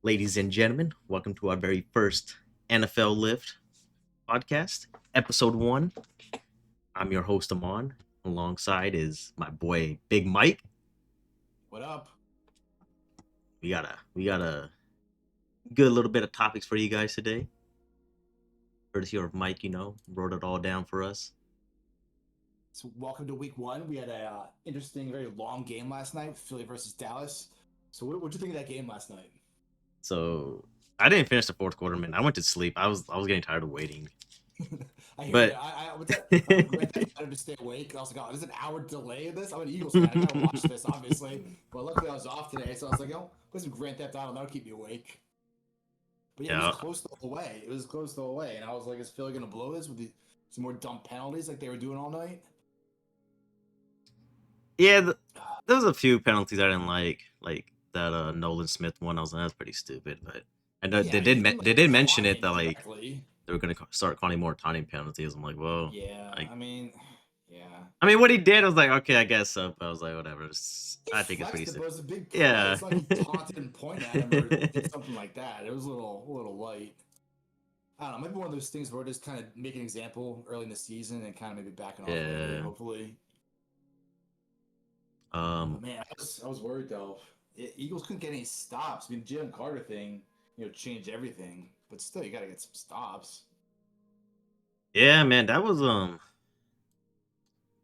Ladies and gentlemen, welcome to our very first NFL Lift podcast, episode one. I'm your host, Amon. Alongside is my boy, Big Mike. What up? We got a good little bit of topics for you guys today. Courtesy of Mike, wrote it all down for us. So welcome to week one. We had a interesting, very long game last night, Philly versus Dallas. So what'd you think of that game last night? So I didn't finish the fourth quarter, man. I went to sleep. I was getting tired of waiting. I hear you. But I would grant that better to stay awake. I was like, oh, there's an hour delay in this. I'm an Eagles fan. I gotta watch this, obviously. But luckily I was off today, so I was like, oh, put some Grand Theft Auto. That'll keep me awake. But yeah, it was yeah, close the whole way. It was close the whole way. And I was like, is Philly gonna blow this with some more dumb penalties like they were doing all night? yeah. There was a few penalties I didn't like that Nolan Smith one. I was like, that's pretty stupid. But I know Yeah, I mean, he didn't they like did mention climb it in that like directly. they were gonna start calling more taunting penalties. I'm like, whoa. Yeah, Like, yeah. I mean, what he did, I was like, okay, I guess so. But I was like, whatever. He I think it's pretty flexed it, but sick. it was a big play. Yeah. It's not like he taunted and pointed at him or did something like that. It was a little light. I don't know. Maybe one of those things where just kind of make an example early in the season and kind of maybe backing off later, Yeah. hopefully. Um. But man, I was worried though. Eagles couldn't get any stops. I mean, Jalen Carter thing, changed everything. But still, you got to get some stops. Yeah, man. That was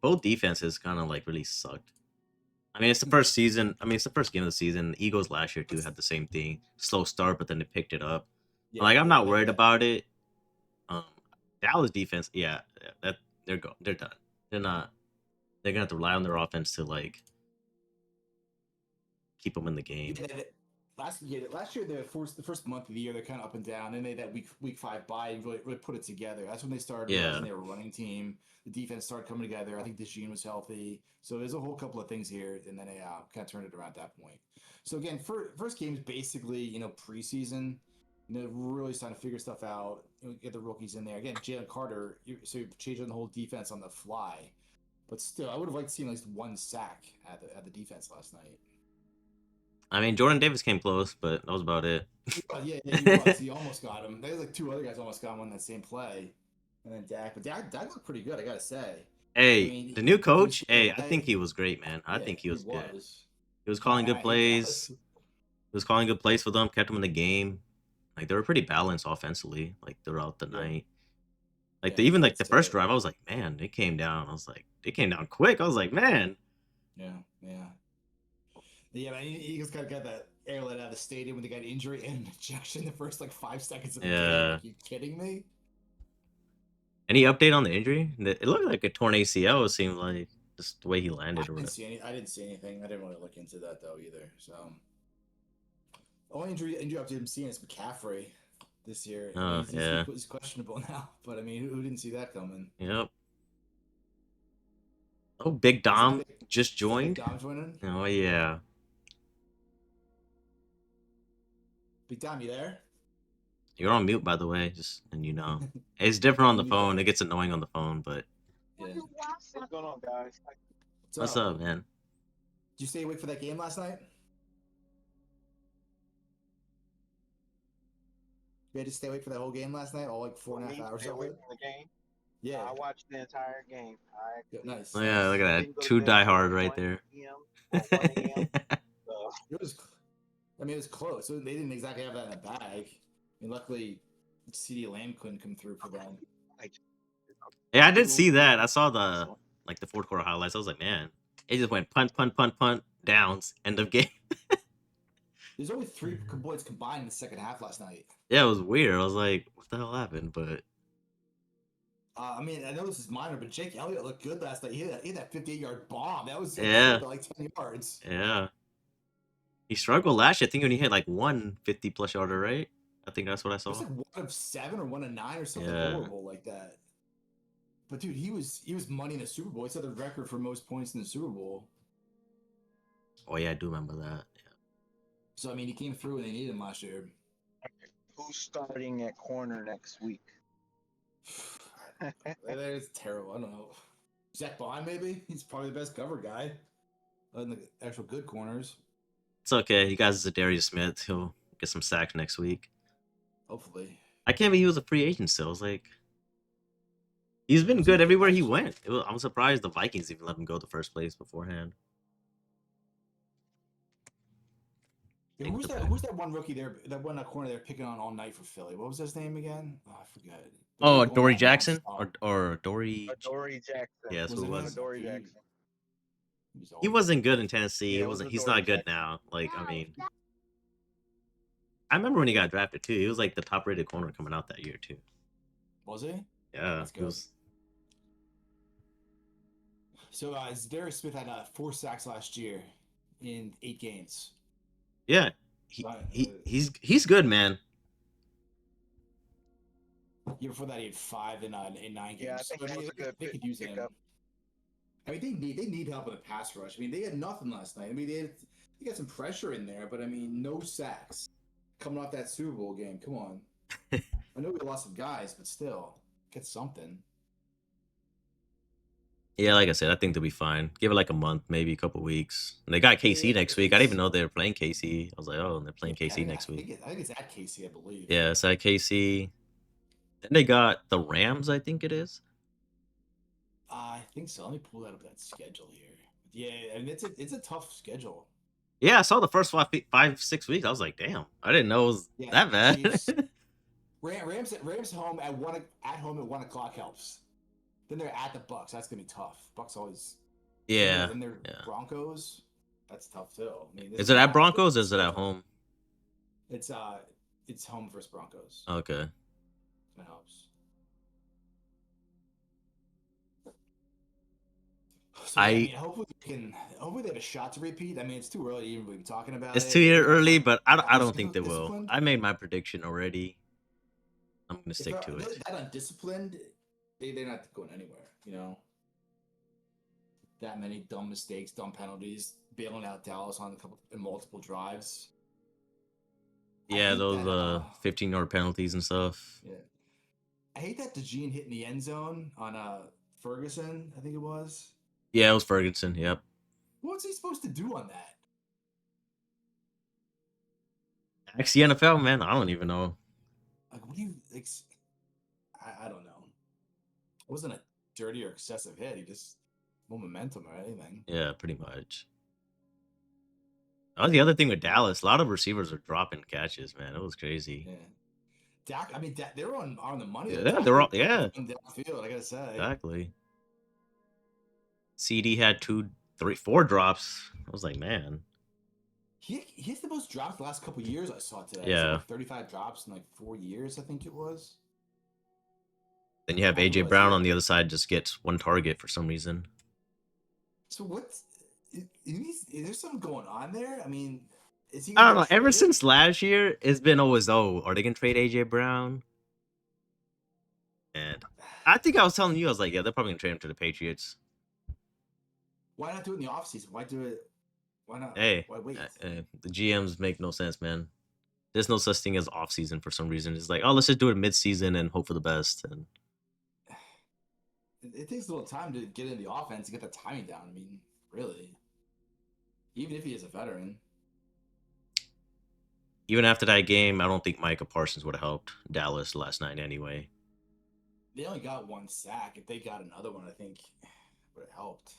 both defenses kind of like really sucked. I mean, it's the first season. I mean, it's the first game of the season. The Eagles last year too had the same thing. Slow start, but then they picked it up. Yeah, Like, I'm yeah, not worried about it. Um, Dallas defense, yeah, that they're done. They're not. They're gonna have to rely on their offense to like keep them in the game. yeah, last year the first month of the year they're kind of up and down. Then they that week five bye and really put it together. That's when they started Yeah, realizing they were a running team. The defense started coming together. I think DeJean was healthy, so there's a whole couple of things here, and then they kind of turned it around at that point. So again, first game is basically preseason. Really starting to figure stuff out. Get the rookies in there again. Jalen Carter, so you're changing the whole defense on the fly. But still, I would have liked to see at least one sack at the defense last night. I mean Jordan Davis came close, but that was about it. Yeah, he was. He almost got him. There's like two other guys almost got him on that same play, and then Dak. But Dak looked pretty good, I gotta say. I Hey, mean, the new he continues coach. to Hey, I think play. he was great, man. I Yeah, think he he was good. was. He was And calling good I hate plays. Dallas. He was calling good plays for them. Kept them in the game. Like they were pretty balanced offensively, like throughout the Yeah, night. Like yeah, even like the it's first drive, I was like, man, they came down. I was like, they came down quick. I was like, man, yeah. Man, Eagles got that airlet out of the stadium when they got injury and ejection the first like 5 seconds of the game. yeah. Like, you kidding me? Any update on the injury? It looked like a torn ACL. It seemed like just the way he I landed or didn't whatever. see any. I didn't see anything. I didn't really look into that though either. So, only injury update I'm seeing is McCaffrey this year. I mean, Yeah. he's questionable now, but I mean, who didn't see that coming? Yep. Oh, Big Is that Dom big? just Is that Big joined. Dom joining? Oh yeah. Big Dom, you there? You're on mute, by the way. Just and it's different on the Let me phone. It back. gets annoying on the phone, but Yeah. What's going on, guys? what's So, up, man? did you stay awake for that game last night? You had to stay awake for that whole game last night, all like four and a half Me, hours stay of away it. from the game. Yeah. I watched the entire game. Yeah, nice, Oh yeah, nice. look at I that. didn't go to Two bed till diehard right 1 there. p.m. or 1 a.m. So, It was. I mean, it was close. So they didn't exactly have that in the bag. I mean, luckily, CD Lamb couldn't come through for them. like, Yeah, I did see that. I saw the fourth quarter highlights. I was like, man, it just went punt, punt, punt, punt, downs, end of game. There's only three points combined in the second half last night. Yeah, it was weird. I was like, what the hell happened? But I mean, I know this is minor, but Jake Elliott looked good last night. He had that 58-yard bomb. That was yeah, like 10 yards. yeah. He struggled last year. I think when he hit like 150 plus yarder, right? I think that's what I It was saw. like 1 of 7 or 1 of 9 or something Yeah. horrible like that. But dude, he was money in the Super Bowl. He set the record for most points in the Super Bowl. Oh yeah, I do remember that. So I mean, he came through and they needed him last year. who's starting at corner next week? That is terrible. I don't know. Zach Bond, maybe? He's probably the best cover guy. Other than the actual good corners. It's okay. You guys, Zadarius Smith. He'll get some sacks next week. Hopefully. I can't believe he was a free agent still. I was like, he's been Was good he? everywhere he went. I'm surprised the Vikings even let him go the first place beforehand. Yeah, Think who's the that? back- Who's that one rookie there? That one corner they're picking on all night for Philly. What was his name again? Oh, I forget. But Oh, they own Dory that Jackson nonstop. or Dory. Adoree Jackson. Yeah, that's Was who it it was. him? Adoree Okay, Jackson. was He old. wasn't good in Tennessee. Yeah, He it was wasn't. He's Adoree not good Jackson. now. Like, I mean, I remember when he got drafted too. He was like the top rated corner coming out that year too. Was he? Yeah, That's he good. was. So Darius Smith had 4 sacks last year in 8 games. Yeah, he's good, man. Year before that, he had 5 in 9 games. Yeah, I think So, that was a good they could use him. pickup. I mean, they need help in the pass rush. I mean, they had nothing last night. I mean, they got some pressure in there, but I mean, no sacks coming off that Super Bowl game. Come on. I know we lost some guys, but still, get something. Yeah, like I said, I think they'll be fine. Give it like a month, maybe a couple weeks. And they got KC Yeah, next week. I didn't even know they were playing KC. I was like, oh, and they're playing KC next week. I think it's at Casey, I believe. Yeah, it's at KC. Then they got the Rams, I think it is. I think so. Let me pull that up that schedule here. Yeah, and it's a tough schedule. Yeah, I saw the first 5, 6 weeks. I was like, damn, I didn't know it was Yeah, that bad. Chiefs. Rams home at 1:00 helps. Then they're at the Bucks. That's gonna be tough. Bucks always. Yeah. Then they're yeah. Broncos. That's tough too. I mean, Is it at Broncos or is it at home? It's home versus Broncos. Okay. That helps. So, I- mean, hopefully they have a shot to repeat. I mean, it's too early to even be talking about It's it. 2 year early, but I Are don't they think they will. disciplined? I made my prediction already. I'm gonna If stick to they're it. that undisciplined, they're not going anywhere. You know, that many dumb mistakes, dumb penalties, bailing out Dallas on multiple drives. I Yeah, hate those that, 15-yard penalties and stuff. Yeah, I hate that DeGene hit in the end zone on Ferguson. I think it was. Yeah, it was Ferguson. Yep. What's he supposed to do on that? Ask the NFL, man. I don't even know. Like, what do you? I don't know. It wasn't a dirty or excessive hit. He just no momentum or anything. Yeah, pretty much. That was the other thing with Dallas. A lot of receivers are dropping catches, man. It was crazy. Yeah. Dak, I mean, they were on the money. Yeah, Dak they're all- did yeah. downfield. I gotta say. Exactly. CD had 2, 3, 4 drops. I was like, man. He has the most drops the last couple of years. I saw today. Yeah. So like 35 drops in like 4 years. I think it was. Then you have I AJ realized Brown that. on the other side, just gets 1 target for some reason. So is there something going on there? I mean, is he? I don't know. gonna Ever trade him? since last year, it's been always, oh, are they gonna trade AJ Brown? And I think I was telling you, I was like, yeah, they're probably gonna trade him to the Patriots. Why not do it in the offseason? Why do it? Why not? Hey, Why wait? the GMs make no sense, man. There's no such thing as off season for some reason. It's like, oh, let's just do it mid season and hope for the best. And It takes a little time to get in the offense and get the timing down. I mean, really. Even if he is a veteran. even after that game, I don't think Micah Parsons would have helped Dallas last night anyway. They only got 1 sack. If they got another one, I think would have helped.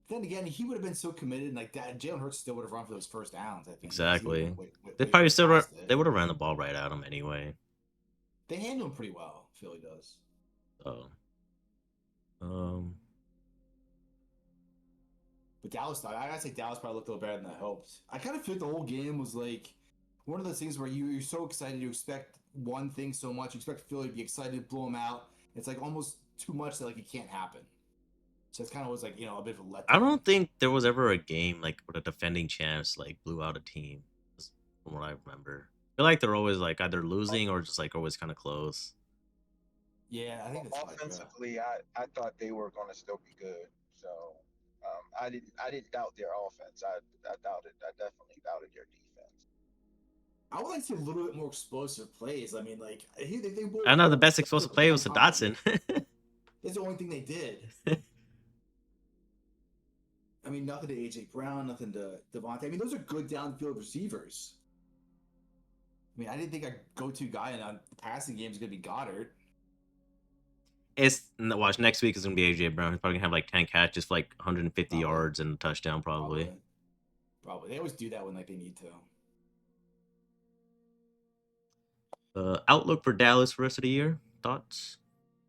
Then again, he would have been so committed, and like that, Jalen Hurts still would have run for those first downs. I think Exactly. They They probably still they would have ran the ball right at him anyway. They handle him pretty well. Philly does. So, But Dallas, I gotta say, Dallas probably looked a little better than that helped. I kind of feel like the whole game was like one of those things where you're so excited, you expect one thing so much, you expect Philly to be excited, blow them out. It's like almost too much that like it can't happen. So it's kind of was like a bit of a letdown. I don't think there was ever a game like where a defending champs like blew out a team, from what I remember. I feel like they're always like either losing or just like always kind of close. Yeah, I think that's probably true. Offensively, I thought they were going to still be good. So I didn't doubt their offense. I definitely doubted their defense. I would like to see a little bit more explosive plays. I mean, like I know the best explosive play was to Dotson. That's the only thing they did. I mean, nothing to AJ Brown, nothing to Devontae. I mean, those are good downfield receivers. I mean, I didn't think our go-to guy in the passing game is going to be Goddard. Watch, next week is gonna be AJ Brown. He's probably gonna have like 10 catches for like 150 Probably. yards and a touchdown probably. Probably. They always do that when like they need to. Outlook for Dallas for the rest of the year? Thoughts?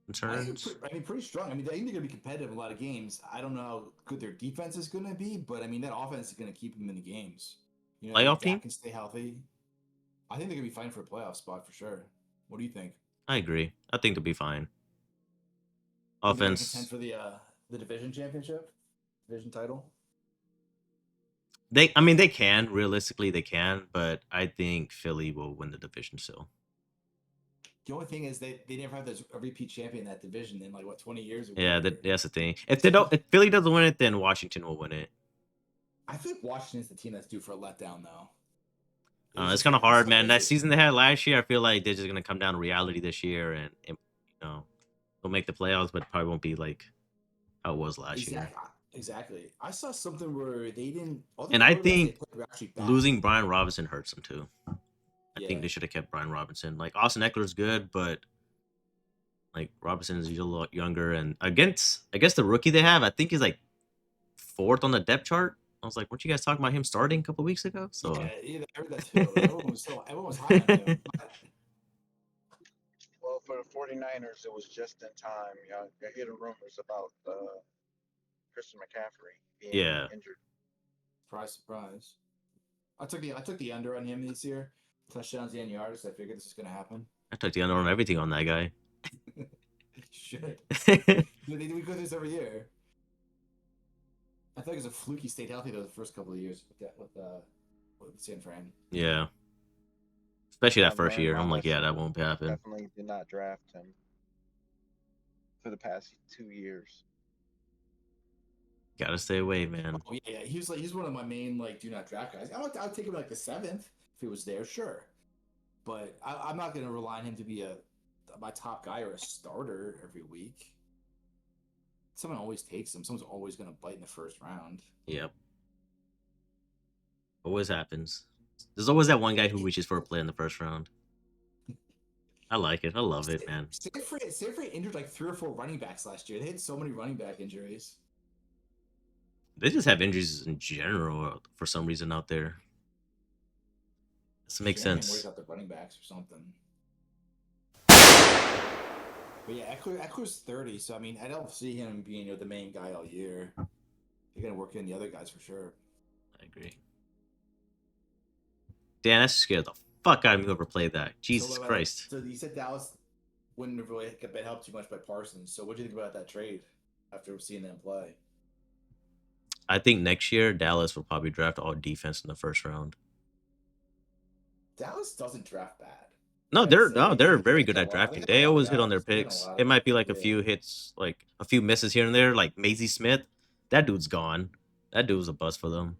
Concerns? Pretty strong. I mean, I think they're going to be competitive in a lot of games. I don't know how good their defense is going to be, but I mean, that offense is going to keep them in the games. You know, Playoff if team? Dak can stay healthy. I think they're going to be fighting for a playoff spot for sure. What do you think? I agree. I think they'll be fine. Think they're gonna Offense. contend for the division championship, division title. They can realistically they can, but I think Philly will win the division still. The only thing is they never have a repeat champion in that division in like what 20 years ago. Yeah, that's the thing. If Philly doesn't win it, then Washington will win it. I feel like Washington's the team that's due for a letdown though. It's kind of hard, man. That season they had last year, I feel like they're just gonna come down to reality this year, and you know they'll make the playoffs, but probably won't be like how it was last year. Exactly. I saw something where they didn't. And I think were actually bad. losing Brian Robinson hurts them too. I Yeah. think they should have kept Brian Robinson. Like Austin Eckler's good, but like Robinson is a lot younger, and I guess the rookie they have, I think he's like 4th on the depth chart. I was like, weren't you guys talking about him starting a couple weeks ago? So Yeah, I heard that too. Everyone was high on him. Well, for the 49ers, it was just in time. You hear the rumors about Christian McCaffrey being injured. Surprise. I took the under on him this year. Touchdowns and yards. I figured this is going to happen. I took the under on everything on that guy. Should. We go through this every year. I thought it was a fluky stayed healthy though the first couple of years with San Fran. Yeah. Especially that first Brian year. I'm like, yeah, that Robinson won't happen. Definitely did not draft him for the past 2 years. Gotta stay away, man. Oh, yeah. He's one of my main like do not draft guys. I'll take him like the 7th if he was there, sure. But I'm not going to rely on him to be my top guy or a starter every week. Someone always takes him. Someone's always going to bite in the first round. Yep. Always happens. There's always that one guy who reaches for a play in the first round. I like it. I love it, man. Sanford injured like 3 or 4 running backs last year. They had so many running back injuries. They just have injuries in general for some reason out there. This makes sense. Worries about the running backs or something. But yeah, Eckler's 30, so I mean, I don't see him being the main guy all year. You're gonna work in the other guys for sure. I agree. Dan, that scared the fuck out of me whoever played that. Jesus Christ. So you said Dallas wouldn't have really been helped too much by Parsons. So what do you think about that trade after seeing them play? I think next year Dallas will probably draft all defense in the first round. Dallas doesn't draft bad. No, they're very good at drafting. They always hit on their picks. It might be like a few hits, like a few misses here and there, like Maisie Smith. That dude's gone. That dude was a bust for them.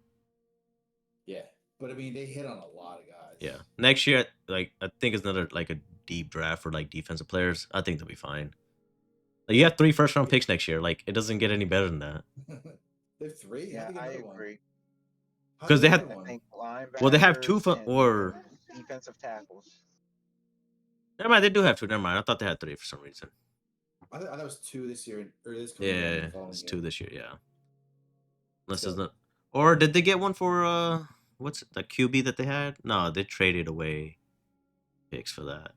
Yeah, but I mean, they hit on a lot of guys. Yeah, next year, like I think it's another like a deep draft for like defensive players. I think they'll be fine. Like, you have 3 first-round picks next year. Like, it doesn't get any better than that. They have 3. Yeah, I agree. Because they have, well, they have 2 or defensive tackles. Never mind, they do have 2. Never mind, I thought they had 3 for some reason. I thought it was 2 this year, or this. Yeah, it's 2 this year. Yeah. Unless it's not, or did they get one for what's the QB that they had? No, they traded away picks for that.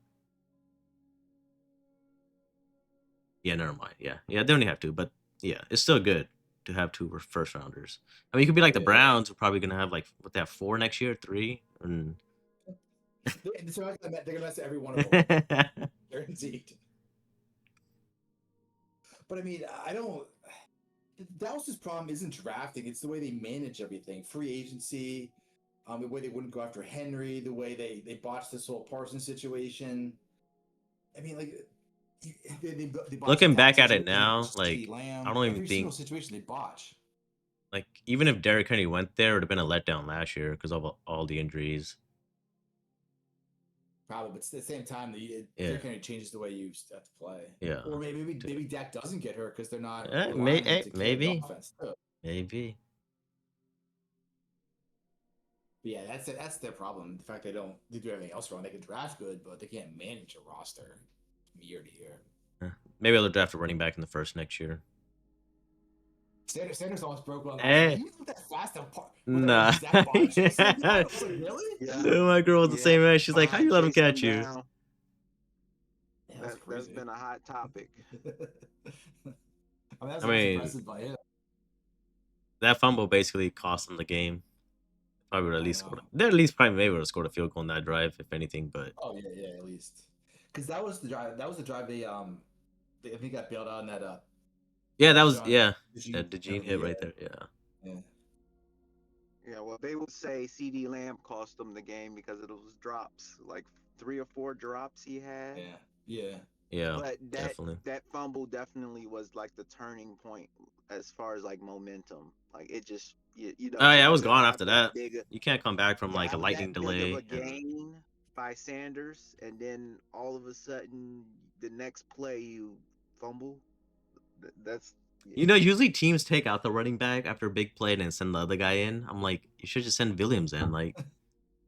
Yeah, never mind. Yeah, they only have 2, but yeah, it's still good to have 2 first rounders. I mean, you could be like the Browns, who are probably gonna have like what they have 4 next year, 3, and they're gonna mess every one of them. Guaranteed. But I mean, Dallas's problem isn't drafting; it's the way they manage everything. Free agency, the way they wouldn't go after Henry, the way they botched this whole Parsons situation. I mean, like. They Looking back at it now, like I don't even think situation they botch. Like even if Derrick Henry went there, it would have been a letdown last year because of all the injuries. Probably, but at the same time, Derrick Henry changes the way you have to play. Yeah. Or maybe Dak doesn't get hurt because they're not. Maybe. Maybe. But yeah, that's their problem. The fact they do everything else wrong. They can draft good, but they can't manage a roster from year to year. Maybe they'll draft a running back in the first next year. Sanders almost broke one last night. Eh, He moved that fast apart with nah. Zach Bond chasing him down. I Yeah. was like, really? Yeah, My girl was the yeah. same age. She's like, "How Bond you let him chased him catch you?" down. Yeah, that's That's crazy. been a hot topic. I mean, that's I mean, impressive by him. that fumble basically cost them the game. Probably would at I least know. scored. They at least probably maybe would have scored a field goal on that drive, if anything. But Oh yeah, at least. Because that was the drive. That was the drive they I think got bailed out on that yeah, that was Sean yeah. Dejean That Dejean penalty. hit right there. Yeah. Yeah. Yeah, well, they would say CD Lamb cost them the game because of those drops, like 3 or 4 drops he had. Yeah. Yeah. But Definitely. that fumble definitely was like the turning point as far as like momentum. Like it just you know Oh yeah, I was to gone have after that that. big You can't come back from to like a have lightning that big of delay. a And gain by Sanders, and then all of a sudden the next play you fumble. That's yeah. you know, usually teams take out the running back after a big play and then send the other guy in. I'm like, you should just send Williams in. Like,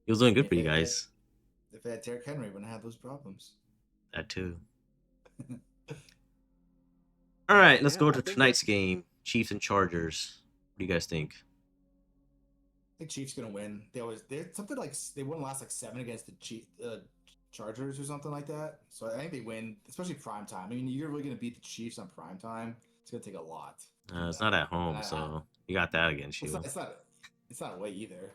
he was doing good for you guys. If they had Derrick Henry, wouldn't have those problems. That too. All right, let's Yeah, go I to think tonight's game: Chiefs and Chargers. What do you guys think? I think Chiefs gonna win. They're something like they won last like 7 against the Chargers or something like that. So I think they win, especially prime time. I mean, you're really gonna beat the Chiefs on prime time. It's gonna take a lot. To do It's that. not at home, And so you got that against it's you. not. It's not away either.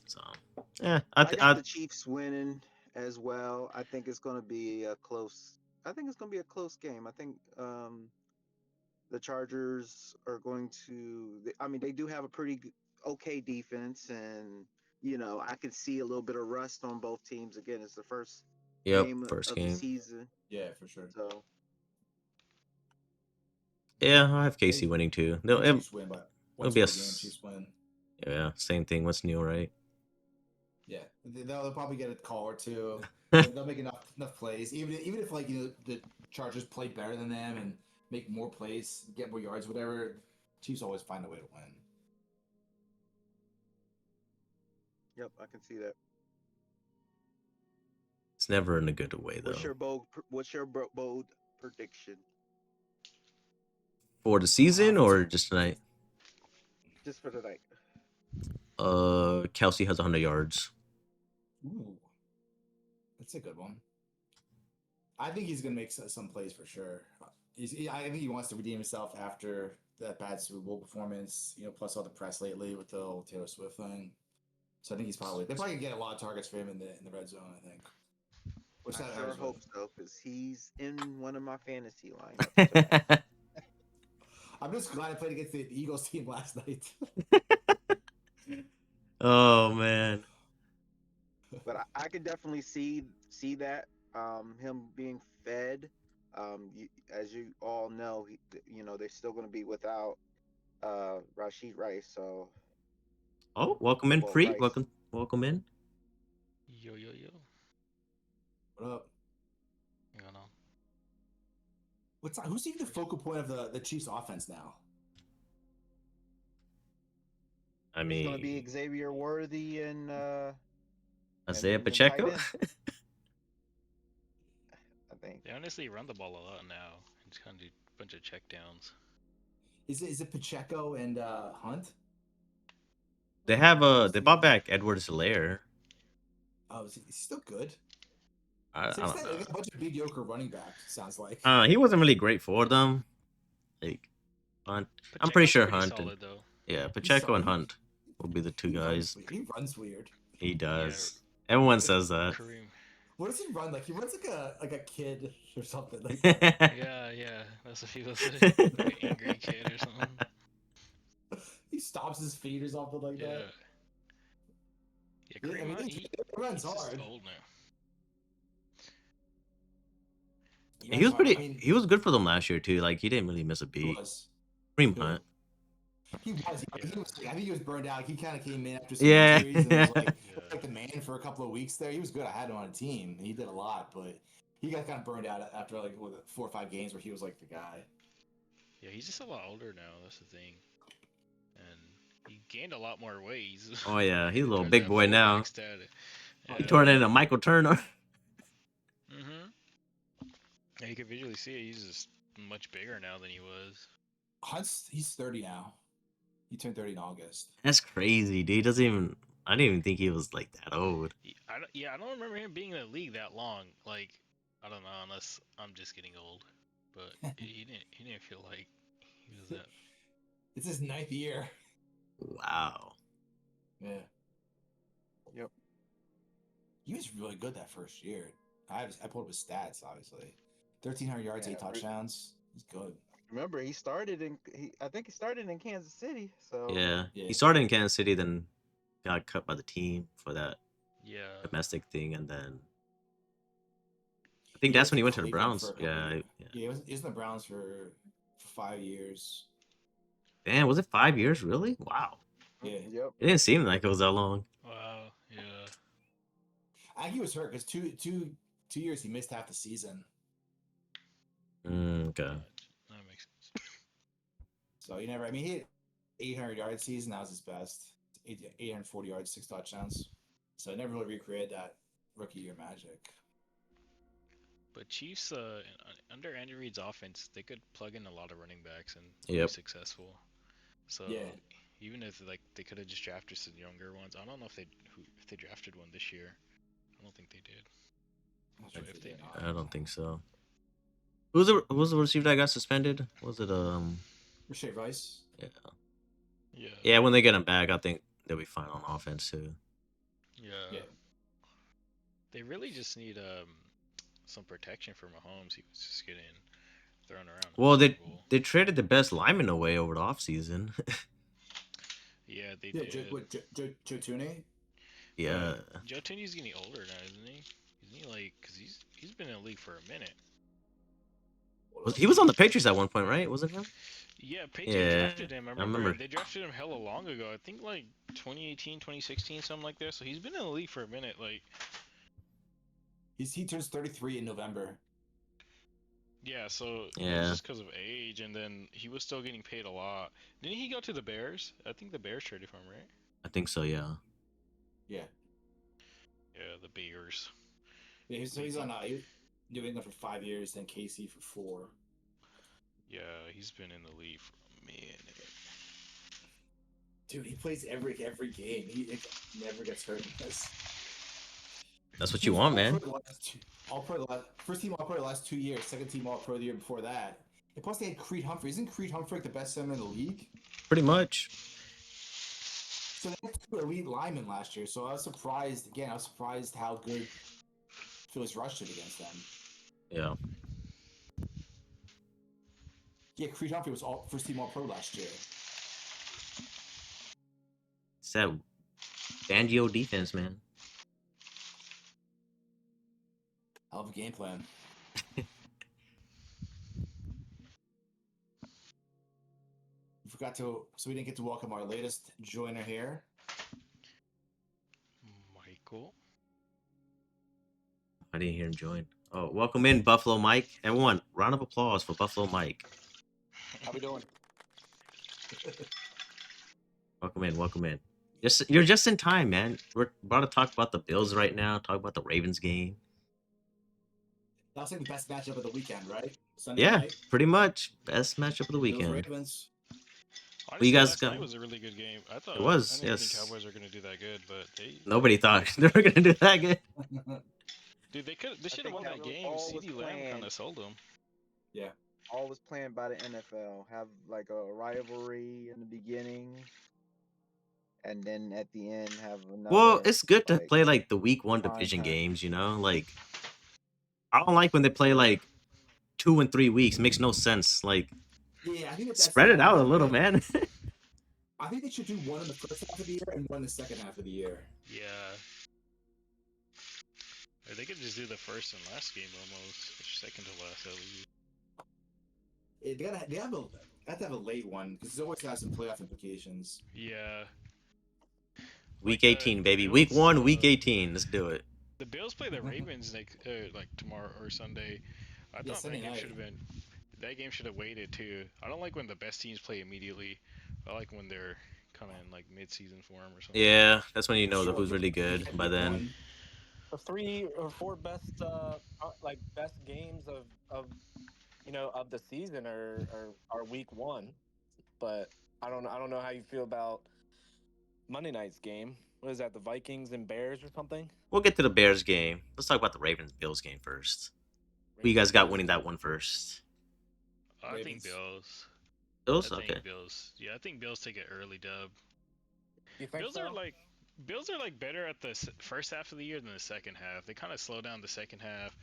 So, yeah, I got the Chiefs winning as well. I think it's going to be a close. I think it's going to be a close game. I think the Chargers are going to. I mean, they do have a pretty okay defense, and I can see a little bit of rust on both teams. Again, it's the first Yep, game first of the game. season, Yeah, for sure. so Yeah, I have KC winning too. Chiefs win, but it'll one be a score game. Chiefs win. yeah, same thing. What's new, right? Yeah, they'll probably get a call or two. They'll make enough plays, even if like the Chargers play better than them and make more plays, get more yards, whatever. Chiefs always find a way to win. yep, I can see that. It's never in a good way though. What's your bold prediction? For the season or just tonight? Just for tonight. Kelsey has 100 yards. Ooh, that's a good one. I think he's gonna make some plays for sure. I think he wants to redeem himself after that bad Super Bowl performance. Plus all the press lately with the whole Taylor Swift thing. So I think they're probably gonna get a lot of targets for him in the red zone. I think. I sure hope so, because he's in one of my fantasy lineups. I'm just glad I played against the Eagles team last night. Oh man. But I can definitely see that him being fed. As you all know, they're still going to be without Rashid Rice. So Oh, welcome in, Free. Rice. Welcome in. Yo. What up? You know. Who's even the focal point of the Chiefs' offense now? I it's mean, going to be Xavier Worthy and Isaiah and Pacheco. tight I think. They honestly run the ball a lot now. Just kind of do a bunch of checkdowns. Is it Pacheco and Hunt? They bought back Edwards-Helaire. Oh, is he still good? I don't know. Like a bunch of mediocre running backs. Sounds like. He wasn't really great for them. Like Hunt, I'm pretty sure Hunt. Solid, though. Yeah, Pacheco and Hunt will be the two guys. He runs weird. He does. Everyone says that. Kareem. What does he run like? He runs like a kid or something. Like Yeah. That's what he was like an angry kid or something. he stomps his feet or something like Yeah. that. Yeah, Kareem Hunt, he runs he's hard. old now. He was pretty. He was good for them last year too. Like he didn't really miss a He beat. was. Kareem Hunt. He was. I think he was burned out. He kind of came in after some Yeah. injuries and was like the man for a couple of weeks there. He was good. I had him on a team. He did a lot, but he got kind of burned out after like 4 or 5 games where he was like the guy. Yeah, he's just a lot older now. That's the thing. And He gained a lot more weight. Oh yeah, he's a little Towards big that boy now. fullback stat. He turned into Michael Turner. Mm-hmm. Yeah, you can visually see it. He's just much bigger now than he was. He's 30 now. He turned 30 in August. That's crazy, dude. He doesn't even. I didn't even think he was like that old. I don't remember him being in the league that long. Like, I don't know, unless I'm just getting old. But he didn't feel like he was that. It's his 9th year. Wow. Yeah. Yep. He was really good that first year. I pulled up his stats, obviously. 1,300 yards, Yeah, 8 touchdowns. He's good. Remember, I think he started in Kansas City. So Yeah. Yeah. He started in Kansas City, then got cut by the team for that Yeah. domestic thing, and then I think He that's when he went to the Cleveland Browns. for a couple Yeah. years. Yeah. Yeah, he was in the Browns for 5 years. Damn, was it 5 years? Really? Wow. Yeah. Yep. It didn't seem like it was that long. Wow. Yeah. I think he was hurt because two years he missed half the season. Okay. That makes sense. So he never. I mean, he hit 800 yard season. That was his best. 840 yards, 6 touchdowns. So he never really recreated that rookie year magic. But Chiefs, under Andy Reid's offense, they could plug in a lot of running backs and Yep. be successful. So Yeah. even if like they could have just drafted some younger ones, I don't know if they drafted one this year. I don't think they did. Not Sure if if they they did do. not. I don't think so. Who was the receiver that got suspended? Was it Rashae Rice. Yeah. Yeah, when they get him back, I think they'll be fine on offense too. Yeah. Yeah. They really just need some protection for Mahomes. He was just getting thrown around. in the Well, Super Bowl. they traded the best lineman away over the offseason. Yeah, they Yeah, did. Joe Tooney. Yeah. Joe Tooney's getting older now, isn't he? Isn't he like? Cause he's been in the league for a minute. He was on the Patriots at one point, right? Wasn't him? Yeah, Patriots Yeah, drafted him. I I remember. remember. They drafted him hella long ago. I think like 2018, 2016, something like that. So he's been in the league for a minute. Like, He turns 33 in November. yeah. So it Yeah. was just because of age, and then he was still getting paid a lot. Didn't he go to the Bears? I think the Bears traded for him, right? I think so, yeah. Yeah. Yeah, the Bears. Yeah, he's on New England for 5 years, then KC for 4. Yeah, he's been in the league for a minute. Dude, he plays every game. He never gets hurt in this. That's what He you was want, man. First team All Pro the last 2 years. Second team All Pro the year before that. And plus, they had Creed Humphrey. Isn't Creed Humphrey the best center in the league? Pretty much. So they had 2 elite linemen last year. So I was surprised. Again, I was surprised how good Phyllis Rush did against them. Yeah. Yeah, Creed Humphrey was first team All Pro last year. It's that Fangio defense, man. Hell of a game plan. So we didn't get to welcome our latest joiner here. Michael. I didn't hear him join. Oh, welcome in, Buffalo Mike. Everyone, round of applause for Buffalo Mike. How we doing? Welcome in, welcome in. You're just in time, man. We're about to talk about the Bills right now, talk about the Ravens game. That was like the best matchup of the weekend, right? Sunday Yeah, night. pretty much. Best matchup of the Bills weekend. Ravens. Honestly, you guys last got- night was a really good game. I thought It was, I didn't yes. think Cowboys were gonna do that good, but Nobody thought they were gonna do that good. dude, they should have think won that that was game. all CD was Lamb kind planned. of sold them. Yeah. All was planned by the NFL. Have like a rivalry in the beginning, and then at the end have another. Well, it's good to like, play like the week 1 prime division time. games, you know? Like I don't like when they play like 2 and 3 weeks. Makes no sense. Like Yeah, I think that's spread it out a little, man. I think they should do one in the first half of the year and one in the second half of the year. Yeah. Or they could just do the first and last game almost, or second to last at least. They have to have a late one because it always has some playoff implications. Yeah. Week Like, 18, baby. Bills, Week 1, week 18. Let's do it. The Bills play the Ravens like tomorrow or Sunday. I Yeah, thought Sunday that game night. should have been. That game should have waited too. I don't like when the best teams play immediately. I like when they're kind of in like mid-season form or something. Yeah, that's when you know Sure, who's really good by then. The 3 or 4 best like best games of of the season are week 1, but I don't know how you feel about Monday night's game. What is that? The Vikings and Bears or something? We'll get to the Bears game. Let's talk about the Ravens-Bills game first. Who you guys got winning that one first? I think Ravens. Bills. Bills? I Okay. think Bills. Yeah, I think Bills take an early dub. You think Bills so? are like better at the first half of the year than the second half. They kind of slow down the second half,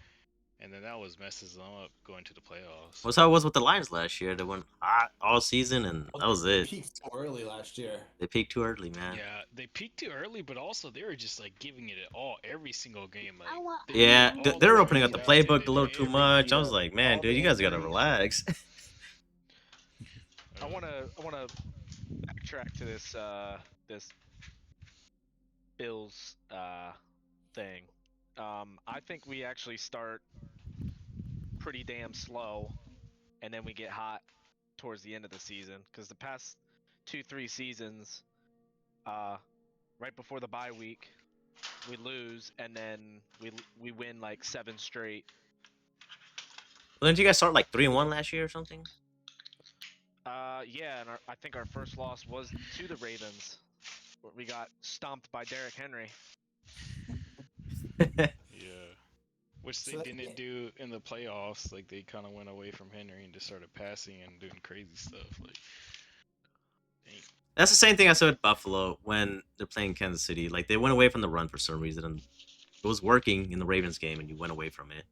and then that was messes them up going to the playoffs. What's how it was with the Lions last year? They went hot all season, and that was it. Peaked so early last year. They peaked too early, man. Yeah, they peaked too early, but also they were just like giving it all every single game. Like Yeah, all they're the opening up the runs they playbook did a little too every much. I was yeah, like, man, all dude, the you guys gotta injuries. relax. I wanna backtrack to this Bills thing. I think we actually start pretty damn slow, and then we get hot towards the end of the season. Because the past 2-3 seasons, right before the bye week, we lose, and then we win like 7 straight. Well, didn't you guys start like 3-1 last year or something? Yeah, and I think our first loss was to the Ravens, where we got stomped by Derrick Henry. Yeah, which they So that- didn't do in the playoffs. Like they kind of went away from Henry and just started passing and doing crazy stuff. Like, dang. That's the same thing I said with Buffalo when they're playing Kansas City. Like they went away from the run for some reason, and it was working in the Ravens game, and you went away from it.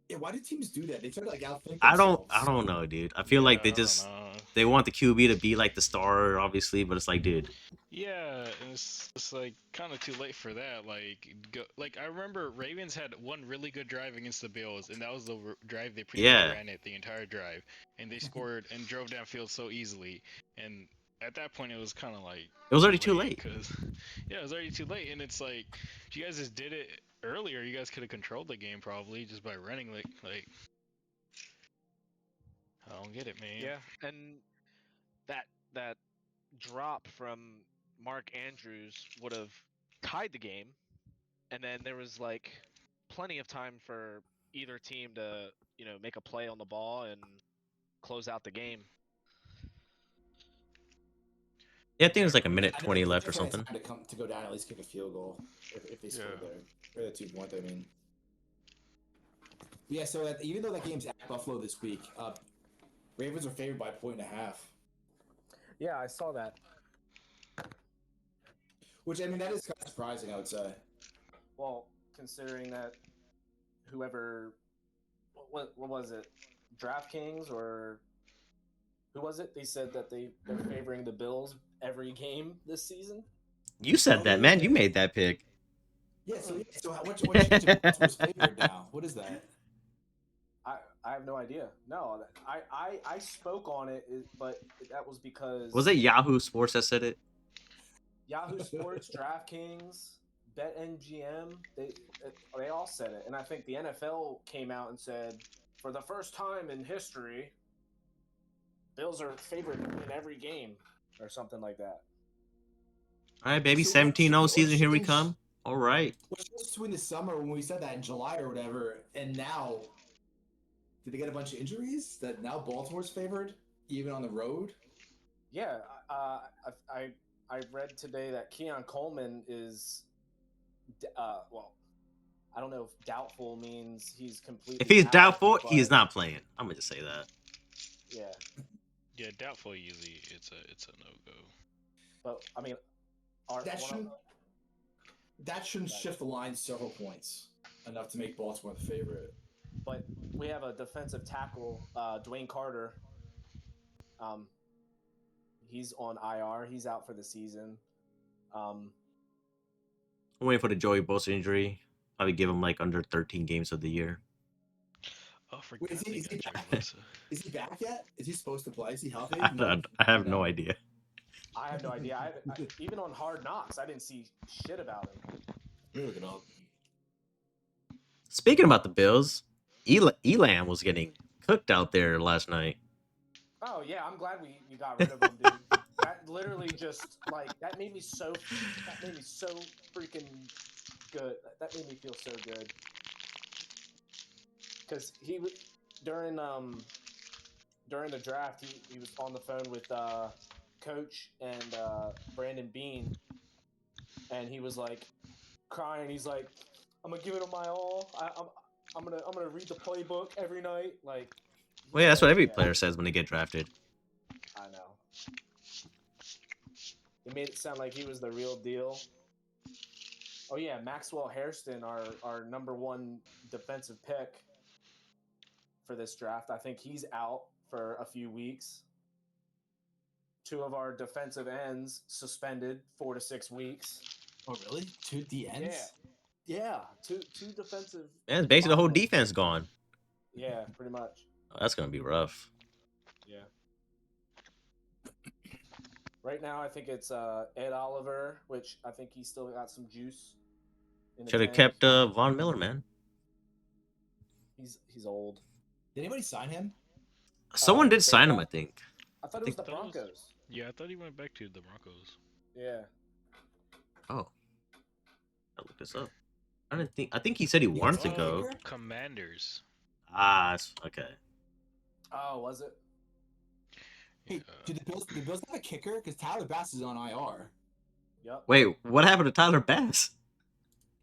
Yeah, why do teams do that? They try to like outthink I themselves. don't know, dude. I feel like Yeah, they I don't just know. they want the QB to be like the star, obviously, but it's like, dude, Yeah, and it's like kind of too late for that. Like I remember Ravens had one really good drive against the Bills, and that was the drive they pretty Yeah. much ran it the entire drive, and they scored and drove downfield so easily. And at that point, it was kind of like it was already too late. Cause yeah, it was already too late, and it's like if you guys just did it earlier, you guys could have controlled the game probably just by running like. I don't get it, man. Yeah, and that drop from Mark Andrews would have tied the game, and then there was like plenty of time for either team to make a play on the ball and close out the game. Yeah, I think it was like a minute I know 20 it's left or different something. to go down, at least kick a field goal if they score Yeah. there. Or the 2 point, I mean. Yeah, so even though that game's at Buffalo this week, Ravens are favored by 1.5. Yeah, I saw that. Which, I mean, that is kind of surprising, I would say. Well, considering that whoever, what was it, DraftKings or who was it? They said that they're favoring the Bills every game this season. You said that, man. You made that pick. Yeah, so what change of Baltimore's favored now? What is that? I have no idea. No, I spoke on it, but that was because Was it Yahoo Sports that said it? Yahoo Sports, DraftKings, BetMGM, they all said it, and I think the NFL came out and said, for the first time in history, Bills are favored in every game, or something like that. All right, baby. So what 17-0 season. Here we changed- come. All right. What's between the summer when we said that in July or whatever, and now? Did they get a bunch of injuries that now Baltimore's favored, even on the road? Yeah, I read today that Keon Coleman is, well, I don't know if doubtful means he's completely. If he's out, doubtful, he is but- not playing. I'm gonna just say that. Yeah, Yeah, doubtful usually it's a no go. but I mean, That shouldn't shift the line several points enough to make Baltimore the favorite. but we have a defensive tackle, Dwayne Carter. He's on IR. He's out for the season. I'm waiting for the Joey Bosa injury. Probably give him like under 13 games of the year. Oh, for Wait, God's is sake, he I back? tried Bosa. Is he back yet? Is he supposed to play? Is he healthy? I have no idea. I have no idea. Even on Hard Knocks, I didn't see shit about him. We'll look it up. Speaking about the Bills, Elam was getting cooked out there last night. Oh yeah, I'm glad we got rid of him, dude. That literally just like that made me so freaking good. That made me feel so good. Because he was during the draft, he was on the phone with coach and Brandon Bean, and he was like crying. He's like, "I'm gonna give it my all. I'm gonna read the playbook every night." Like, Well, yeah, that's what every yeah, player says when they get drafted. I know. It made it sound like he was the real deal. Oh yeah, Maxwell Hairston, our number one defensive pick for this draft. I think he's out for a few weeks. 2 of our defensive ends suspended 4 to 6 weeks. Oh, really? 2 DNs? Yeah, two defensive. Man, it's basically the whole linemen. defense gone. Yeah, pretty much. Oh, that's gonna be rough. Yeah. Right now, I think it's Ed Oliver, which I think he's still got some juice. In the Should have tank. kept Von Miller, man. He's old. Did anybody sign him? Someone did they sign him, got- I think. I thought it was the I thought it was- Broncos. Yeah, I thought he went back to the Broncos. Yeah. Oh, I'll look this up. I think he said he wanted to Oh, go. kicker? Commanders. Ah, okay. Oh, was it? Hey, Yeah. do the Bills have a kicker? Because Tyler Bass is on IR. Yep. Wait, what happened to Tyler Bass?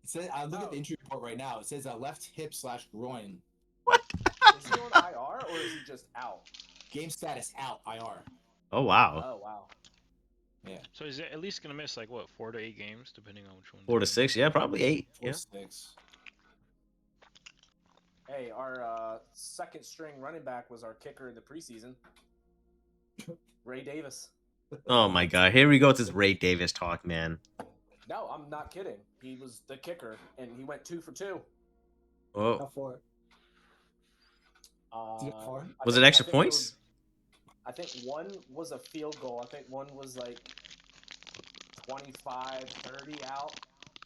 It says, I look at Oh. the injury report right now. It says left hip / groin. What? Is he on IR or is he just out? Game status out IR. Oh wow, Oh wow. So is it at least gonna miss like what 4 to 8 games, depending on which one? 4 to 6. Yeah, probably 8. 4 Yeah. 6. Hey, our second string running back was our kicker in the preseason. Ray Davis. Oh my God, here we go with this Ray Davis talk, man. No, I'm not kidding. He was the kicker, and he went 2 for 2. Oh, How far? Uh, Did it far? I was think- it I extra think there points? I think one was a field goal. I think one was like 25-30 out,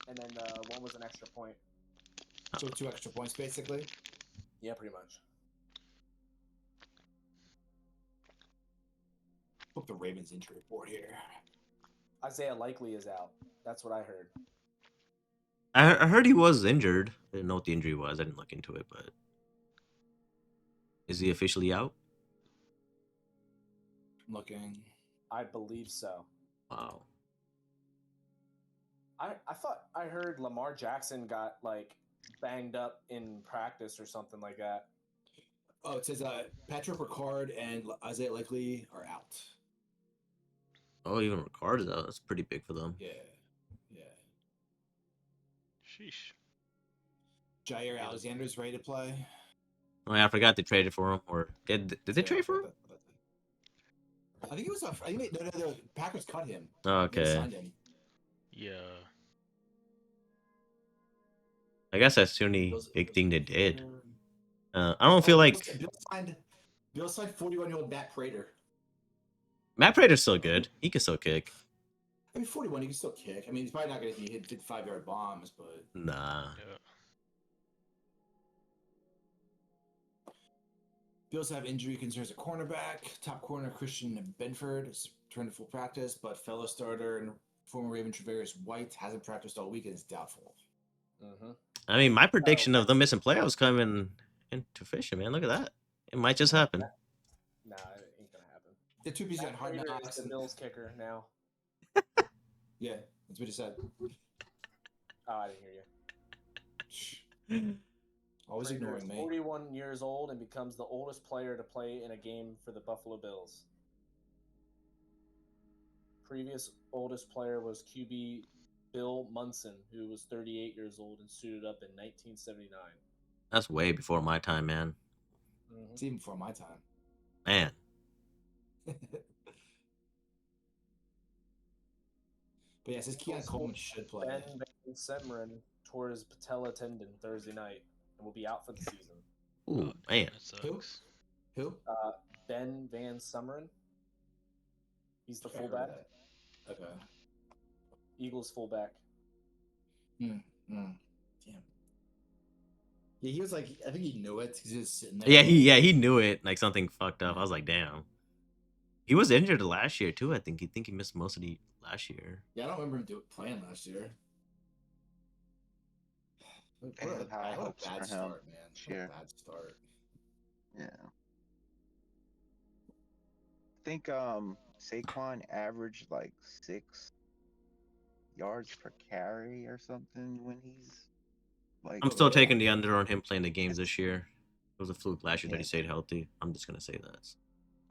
and then one was an extra point. So 2 extra points, basically. Yeah, pretty much. Look the Ravens injury report here. Isaiah Likely is out. That's what I heard. I heard he was injured. I didn't know what the injury was. I didn't look into it, but is he officially out? I'm looking. I believe so. Wow. I thought I heard Lamar Jackson got like banged up in practice or something like that. Oh, it says Patrick Ricard and Isaiah Likely are out. Oh, even Ricard is out. That's pretty big for them. Yeah. Yeah. Sheesh. Jair Alexander's ready to play. Oh yeah, I forgot they traded for him. Or did they trade for him? I think it was. I think no, the Packers cut him. Oh, They okay. signed him. Yeah. I guess that's the only Bills- big thing they did. Yeah. I don't feel like Bill signed 41-year-old Matt Prater. Matt Prater's still good. He can still kick. I mean, 41, he can still kick. I mean, he's probably not going to hit 55-yard bombs, but Nah. Yeah. Bills have injury concerns at cornerback. Top corner Christian Benford has returned to full practice, but fellow starter and former Raven Travarius White hasn't practiced all week and is doubtful. Mm-hmm. I mean, my prediction of them missing playoffs coming into fruition, man. Look at that. It might just happen. Nah, it ain't gonna happen. The two pieces on Matt hard Prater knocks. is the and- Bills kicker now. Yeah, that's what he said. Oh, I didn't hear you. Always Prater ignoring is me. 41 years old and becomes the oldest player to play in a game for the Buffalo Bills. Previous oldest player was QB Bill Munson, who was 38 years old and suited up in 1979. That's way before my time, man. Mm-hmm. It's even before my time. Man. But yeah, it says Keon Also, Coleman should play. Ben Van Semeren tore his patella tendon Thursday night and will be out for the season. Ooh, man. That Who? sucks. Who? Ben Van Semeren. He's the I heard fullback. that. Okay. Eagles fullback. Damn. Yeah, he was like, I think he knew it. He's just sitting there. Yeah, he knew it. Like something fucked up. I was like, damn. He was injured last year too. I think he missed most of the last year. Yeah, I don't remember him playing last year. What They have high what hopes a bad for him start, man. this What a year. bad start. Yeah. I think Saquon averaged like 6 yards per carry or something when he's like I'm Oh, still really? taking the under on him playing the games this year. It was a fluke last year that he Yeah. stayed healthy. I'm just gonna say that.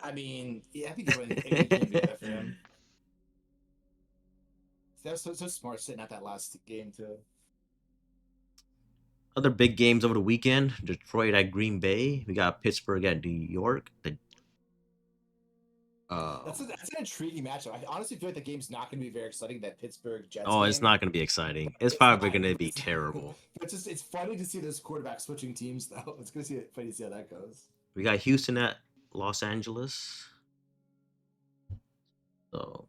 I mean, yeah, I think any game would be better for him. That was so smart sitting at that last game too. Other big games over the weekend: Detroit at Green Bay. We got Pittsburgh at New York. That's an intriguing matchup. I honestly feel like the game's not going to be very exciting. That Pittsburgh Jets Oh, it's game. not going to be exciting. It's It's probably not. going to be It's- terrible. But it's funny to see this quarterback switching teams though. It's going to see funny to see how that goes. We got Houston at Los Angeles. So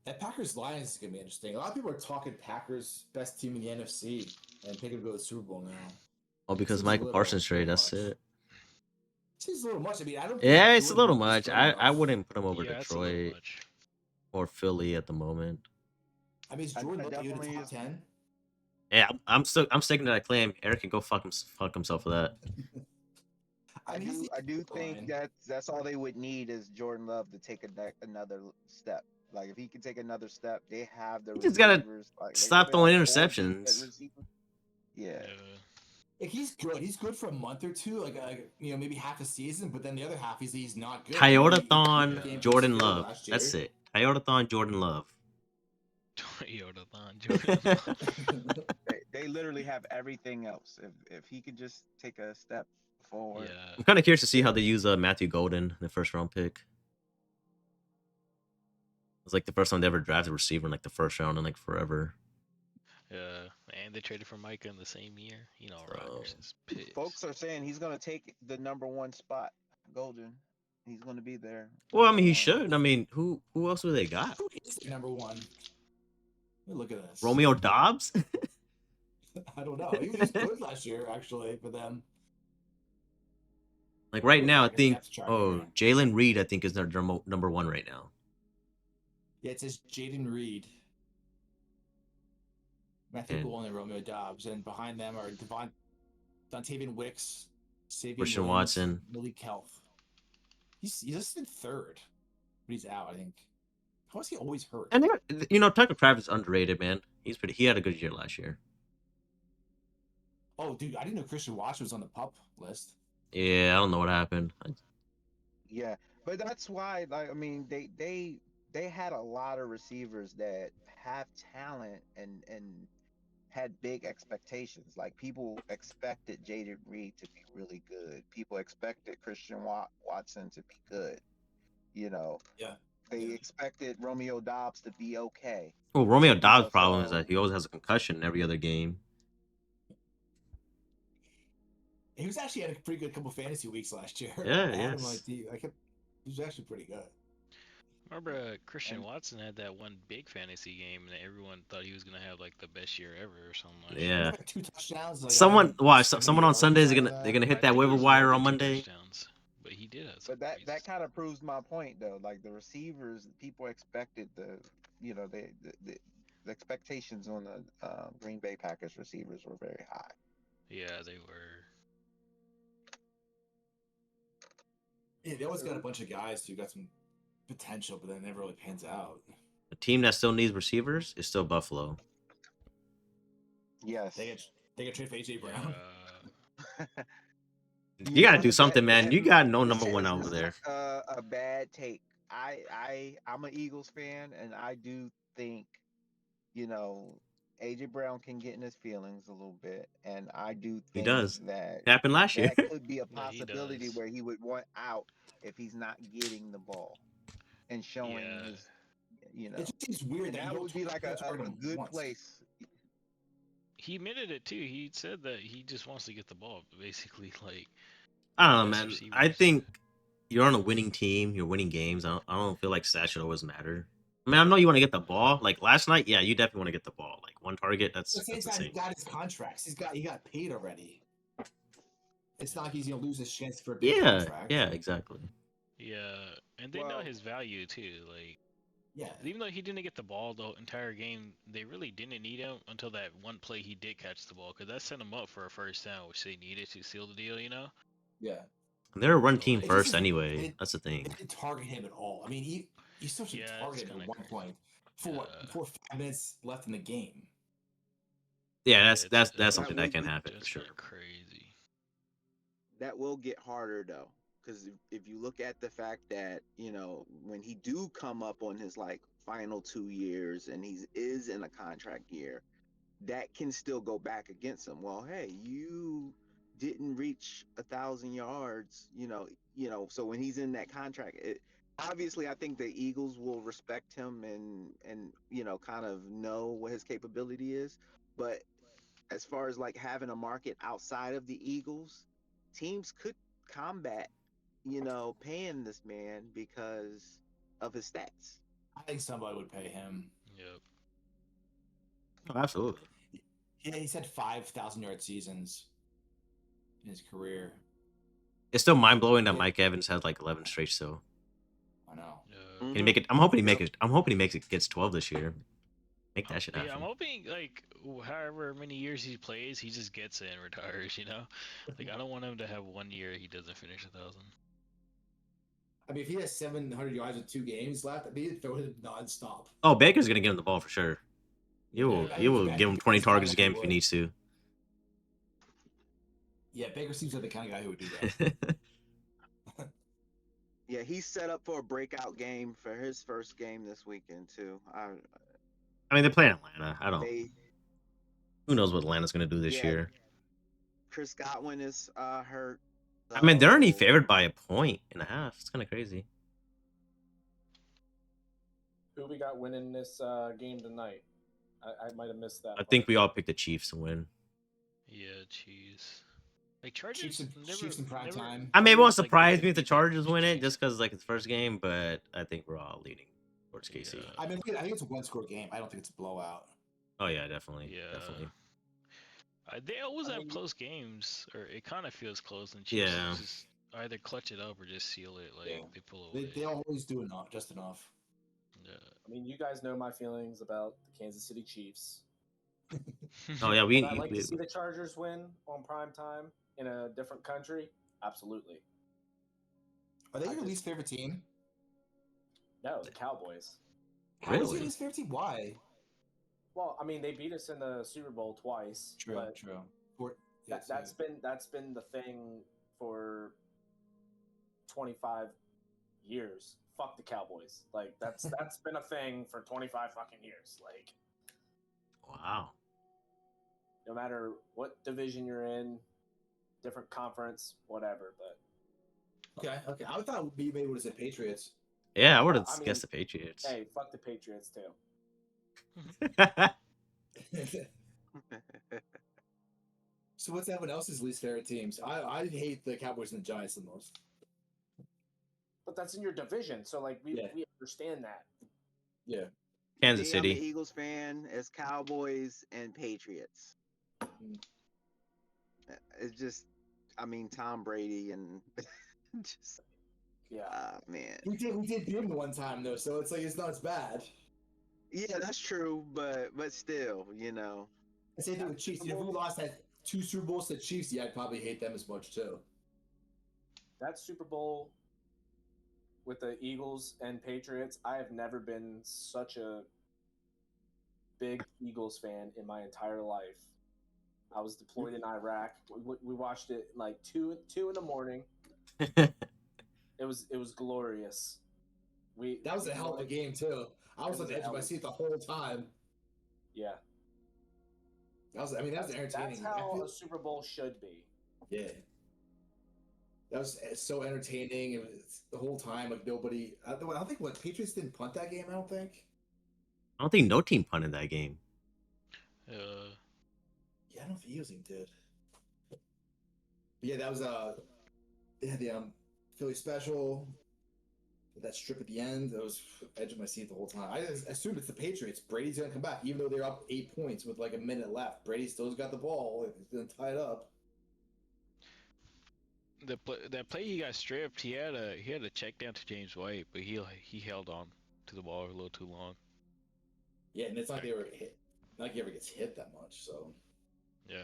That Packers Lions is going to be interesting. A lot of people are talking Packers best team in the NFC and picking to go to the Super Bowl now. oh, because Seems a Michael little- Parsons trade. little That's much. it. Seems a little much. I mean, I don't. Yeah, think it's a Jordan little Love is much. good I enough. wouldn't put him over Yeah, it's a little Detroit much. or Philly at the moment. I mean, is I Jordan Love even definitely top is- 10? Yeah, I'm sticking to that claim. Eric can go fuck himself for that. I mean, he's do the I do line. think that's all they would need is Jordan Love to take another step. Like if he can take another step, they have the He just gotta receivers. Like, they stop said they throwing have 4 interceptions. decent receivers. Yeah. Like he's good. He's good for a month or two, like maybe half a season. But then the other half, he's not good. Toyotathon He- he- Jordan he- Love. last That's year. it. Toyotathon Jordan Love. Toyotathon Jordan. They literally have everything else. If he could just take a step forward. Yeah. I'm kind of curious to see how they use Matthew Golden, the first round pick. It's like the first time they ever drafted a receiver in like the first round in like forever. And they traded for Micah in the same year. You know, So- Rodgers is pissed. Folks are saying he's gonna take the #1 spot. Golden. He's gonna be there. Well, I mean, he #1. should. I mean, who else do they got? Who is the number one? Let me look at this. Romeo Dobbs? I don't know. He was good last year, actually, for them. Like right now, I Like a think. depth chart Oh, right now. Jalen Reed, I think is their number one right now. Yeah, it says Jaden Reed, Matthew And- Golden, and Romeo Dobbs, and behind them are Dontavian Wicks, Savion Christian Williams, Watson. Malik Health. He's just in third, but he's out. I think. How is he always hurt? And Tucker Kraft is underrated, man. He had a good year last year. Oh, dude, I didn't know Christian Watson was on the pup list. Yeah, I don't know what happened. Yeah, but that's why. Like, I mean, they had a lot of receivers that have talent and had big expectations. Like people expected Jaden Reed to be really good. People expected Christian Watson to be good. You know. Yeah. They Yeah. expected Romeo Dobbs to be okay. Well, Romeo Dobbs' know, problem is so- that he always has a concussion in every other game. He was actually had a pretty good couple fantasy weeks last year. Yeah, I had him, yes. he was actually pretty good. Remember, Christian And- Watson had that one big fantasy game, and everyone thought he was gonna have like the best year ever or something. Like that. He Yeah. had, like, 2 touchdowns. Like, Someone, 170 someone on yards, Sundays something they're like gonna that. hit I that think it waiver was wire more on than 2 Monday. touchdowns, but he did have some But that crazy kind of proves my point, though. Like the receivers, people expected the expectations on the Green Bay Packers receivers were very high. Yeah, they were. Yeah, they always got a bunch of guys who got some potential, but then it never really pans out. The team that still needs receivers is still Buffalo. Yes. They get trade for AJ Brown. You gotta know, do something, that- man. You that- got no number that one is over there. A bad take. I'm an Eagles fan, and I do think, AJ Brown can get in his feelings a little bit, and I do think does. that It happened last year. that could be a Yeah, he possibility does. where he would want out if he's not getting the ball and showing Yeah. his, It just seems weird and that, that you would don't be like a target him good once. place. He admitted it too. He said that he just wants to get the ball, basically. Like, I don't know, best man. receivers. I think you're on a winning team. You're winning games. I don't feel like stats should always matter. I mean, I know you want to get the ball. Like last night, yeah, you definitely want to get the ball. Like one target, that's The same time, he insane. got his contracts. He got paid already. It's not like he's gonna lose his chance for a big Yeah, contract. yeah, exactly. yeah, And they know Well- his value too. Like, Yeah. even though he didn't get the ball the entire game, they really didn't need him until that one play he did catch the ball, because that set him up for a first down, which they needed to seal the deal. You know. Yeah. They're a run So, team like- It first just- anyway. it- That's the They thing. didn't target him at all. I mean, he still should Yeah, target it's him at kinda one point for what? Yeah. Before 5 minutes left in the game. Yeah, it's- that's that something that would can be happen for Just sure. kinda crazy. That will get harder though, because if you look at the fact that when he do come up on his like final 2 years and he is in a contract year, that can still go back against him. Well, hey, you didn't reach 1,000 yards, So when he's in that contract, obviously I think the Eagles will respect him and kind of know what his capability is. But as far as like having a market outside of the Eagles, teams could combat, paying this man because of his stats. I think somebody would pay him. Yep. Oh, absolutely. Yeah, he's had 5,000-yard seasons in his career. It's still mind blowing that Yeah. Mike Evans had like 11 straight. So I know. can he make it? I'm hoping he make it. I'm hoping he makes it. Gets 12 this year. Make that shit Yeah, I'm happen. hoping like however many years he plays, he just gets it and retires. You know, like I don't want him to have 1 year he doesn't finish 1,000. I mean, if he has 700 yards with 2 games left, I mean, he'd throw it nonstop. Oh, Baker's gonna give him the ball for sure. You will. Yeah, You will Baker- give him 20 Baker's the targets a guy game who if he would. needs to. Yeah, Baker seems like the kind of guy who would do that. Yeah, he's set up for a breakout game for his first game this weekend too. I mean, they're playing Atlanta. I don't. They Who knows what Atlanta's gonna do this Yeah. year? Chris Godwin is hurt. I mean, they're only so- favored by 1.5. It's kind of crazy. Who we got winning this game tonight? I might have missed that. I part. think we all picked the Chiefs to win. Yeah, jeez. Like Chargers Chiefs in, never, Chiefs in prime never- time. I mean, it never won't was, like, surprise good me if the defense Chargers against win it Chiefs. just because like it's first game, but I think we're all leaning towards KC. Yeah. I mean, I think it's a one-score game. I don't think it's a blowout. Oh yeah, definitely. Yeah. Definitely. They always I have mean, close games, or it kind of feels close, and Chiefs Yeah. just either clutch it up or just seal it. Like Yeah. they pull away. They always do enough, just enough. Yeah. I mean, you guys know my feelings about the Kansas City Chiefs. Oh yeah, Would I like to see the Chargers win on prime time in a different country? Absolutely. Are they I your just- least favorite team? No, the Cowboys. How is Really? your least favorite team? Why? Well, I mean, they beat us in the Super Bowl twice. But True. that's been the thing for 25 years. Fuck the Cowboys. Like that's been a thing for 25 fucking years. Like Wow. no matter what division you're in, different conference, whatever. But Okay. I thought we maybe would have said Patriots. Yeah, I would have I mean, guessed the Patriots. hey, fuck the Patriots too. So what's everyone else's least favorite teams? I hate the Cowboys and the Giants the most. But that's in your division, so like we understand that. Yeah. Kansas See, I'm an City. Eagles fan. It's Cowboys and Patriots. Mm. It's just, I mean, Tom Brady and just, Yeah. man. We did beat them one time though, so it's like it's not as bad. Yeah, that's true, but still, I say that with Chiefs. You know, if we lost that 2 Super Bowls to the Chiefs, yeah, I'd probably hate them as much too. That Super Bowl with the Eagles and Patriots, I have never been such a big Eagles fan in my entire life. I was deployed in Iraq. We watched it like two in the morning. It was glorious. That was a hell of a game too. I was on the edge of my seat the whole time. Yeah, That was entertaining. that's how a Super Bowl should be. Yeah. That was so entertaining. It was the whole time, like nobody. I don't think what Patriots didn't punt that game. I don't think. I don't think no team punted that game. Yeah, I don't think Eagles team did. But yeah, that was they had the Philly special. That strip at the end, that was edge of my seat the whole time. I assumed it's the Patriots. Brady's gonna come back, even though they're up 8 points with like a minute left. Brady still's got the ball. He's gonna tie it up. that play he got stripped, he had a check down to James White, but he held on to the ball a little too long. Yeah, and it's not like they were hit. Not like he ever gets hit that much. So Yeah.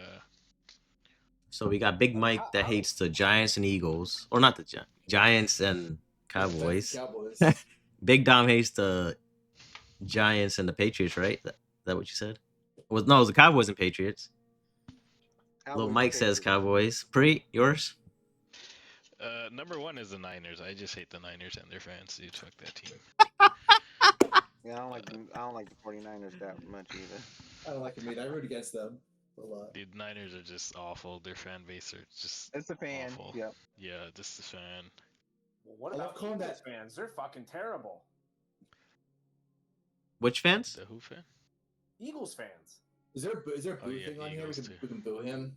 So we got Big Mike that hates the Giants and Eagles, or not the Giants and Cowboys. Cowboys. Big Dom hates the Giants and the Patriots, right? That what you said? It was the Cowboys and Patriots. Little Cowboys, Mike says Patriots. Cowboys. Pre, yours? Number one is the Niners. I just hate the Niners and their fans. Dude, fuck that team. Yeah, I don't like the 49ers that much either. I don't like him either. I root against them a lot. Dude, Niners are just awful. Their fan base are just It's a fan. awful. Yep. Yeah, just the fan. Well, what I love about calling Eagles that- fans? They're fucking terrible. Which fans? The who fan? Eagles fans. Is there a boo Oh, yeah, thing on here? Eagles, too. We can boo him.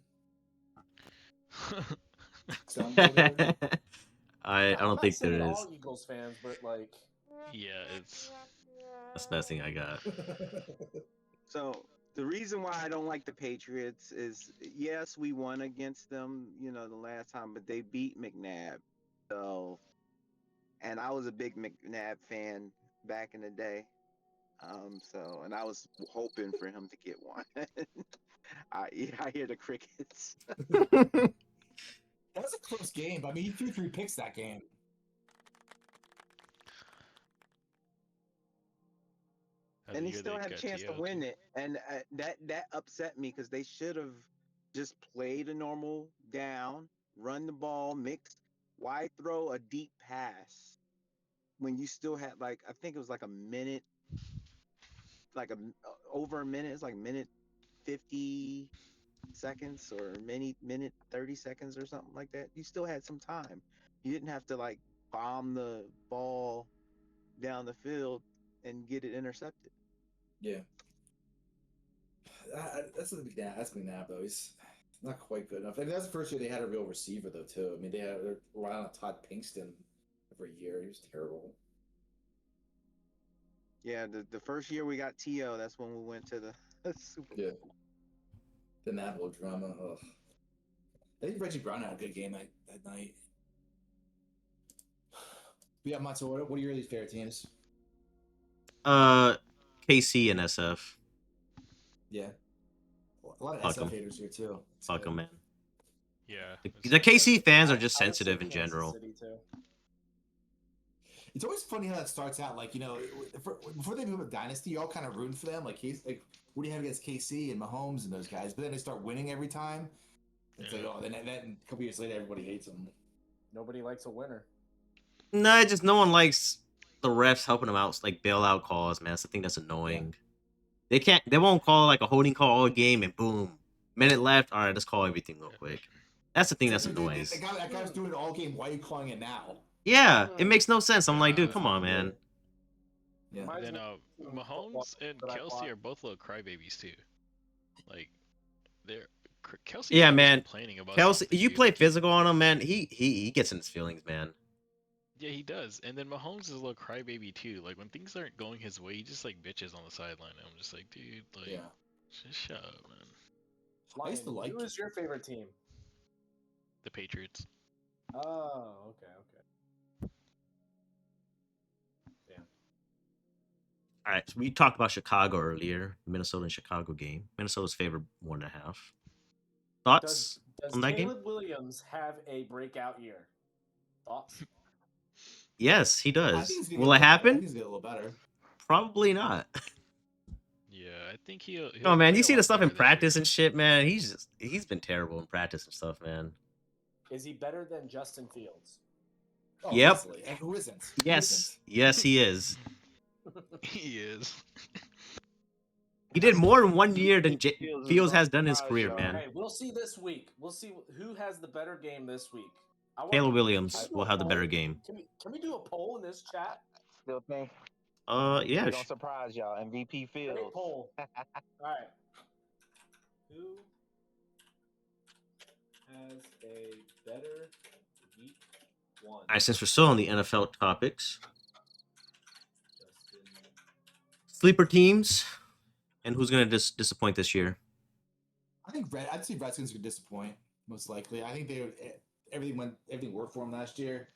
I I'm don't not think saying there is. all Eagles fans, but like, Yeah, it's That's the best thing I got. So the reason why I don't like the Patriots is, yes, we won against them, the last time, but they beat McNabb. So, and I was a big McNabb fan back in the day. And I was hoping for him to get one. I hear the crickets. That was a close game. But I mean, he threw 3 picks that game. And he still had a chance to win it, and that upset me because they should have just played a normal down, run the ball, mix. Why throw a deep pass when you still had, like, I think it was like a minute, over a minute. It's like minute 50 seconds or minute 30 seconds or something like that. You still had some time. You didn't have to like bomb the ball down the field and get it intercepted. Yeah. That's McNabb though. He's not quite good enough. I mean, that's the first year they had a real receiver though too. I mean, they're relying on Todd Pinkston every year. He was terrible. Yeah, the first year we got T.O., that's when we went to the Super Bowl. Yeah. Then that whole drama. Ugh. I think Reggie Brown had a good game that night. But yeah, Matzo, what are your least favorite teams? KC and SF. Yeah. A lot of Fuck SF 'em. haters here too. Fuck them, man. Yeah. The KC fans are just I would say sensitive in Kansas general. City, too. It's always funny how that starts out. Like, before they move a dynasty, you're all kind of rooting for them. Like, what do you have against KC and Mahomes and those guys? But then they start winning every time. It's like, oh, then a couple years later, everybody hates them. Nobody likes a winner. No, just no one likes the refs helping them out, like bailout calls, man. That's the thing that's annoying. They won't call like a holding call all game and boom, minute left. All right, let's call everything real quick. That's the thing that's annoying. That guy was doing it all game. Why are you calling it now? Yeah, it makes no sense. I'm like, dude, come on, man. Yeah. Reminds Then me of Mahomes and that I Kelsey bought. are both little crybabies too. Like Kelsey. Yeah, always man. Complaining about Kelsey, something, you dude. play physical on him, man. He gets in his feelings, man. Yeah, he does. And then Mahomes is a little crybaby too. Like when things aren't going his way, he just like bitches on the sideline. And I'm just like, dude, like, Yeah. just shut up, man. I used to Lion, like who is your favorite team? The Patriots. Oh, okay. All right, so we talked about Chicago earlier, Minnesota and Chicago game. Minnesota's favored 1.5. Thoughts Does on that game? Caleb Williams have a breakout year? Thoughts? Yes, he I does. think he's gonna Will get it better. I think happen? he's gonna get a little better. Probably not. Yeah, I think he'll Oh man, play you a see the lot stuff better in this year. practice and shit, man. He's been terrible in practice and stuff, man. Is he better than Justin Fields? Oh, Yep. easily. And who isn't? Who Yes, yes, he is. He is. He did more in 1 year than Fields is Fields gonna has done in his surprise career, y'all. man. Hey, we'll see this week. We'll see who has the better game this week. Caleb Williams Can we do will a have the better poll? game. Can we do a poll in this chat? Still think Yeah. it's gonna surprise y'all. MVP Great Fields. poll. All right. Who has a better week one? All right, since we're still on the NFL topics, Justin. sleeper teams, and who's gonna disappoint this year? I'd say Redskins could disappoint most likely. I think they would. everything worked for him last year.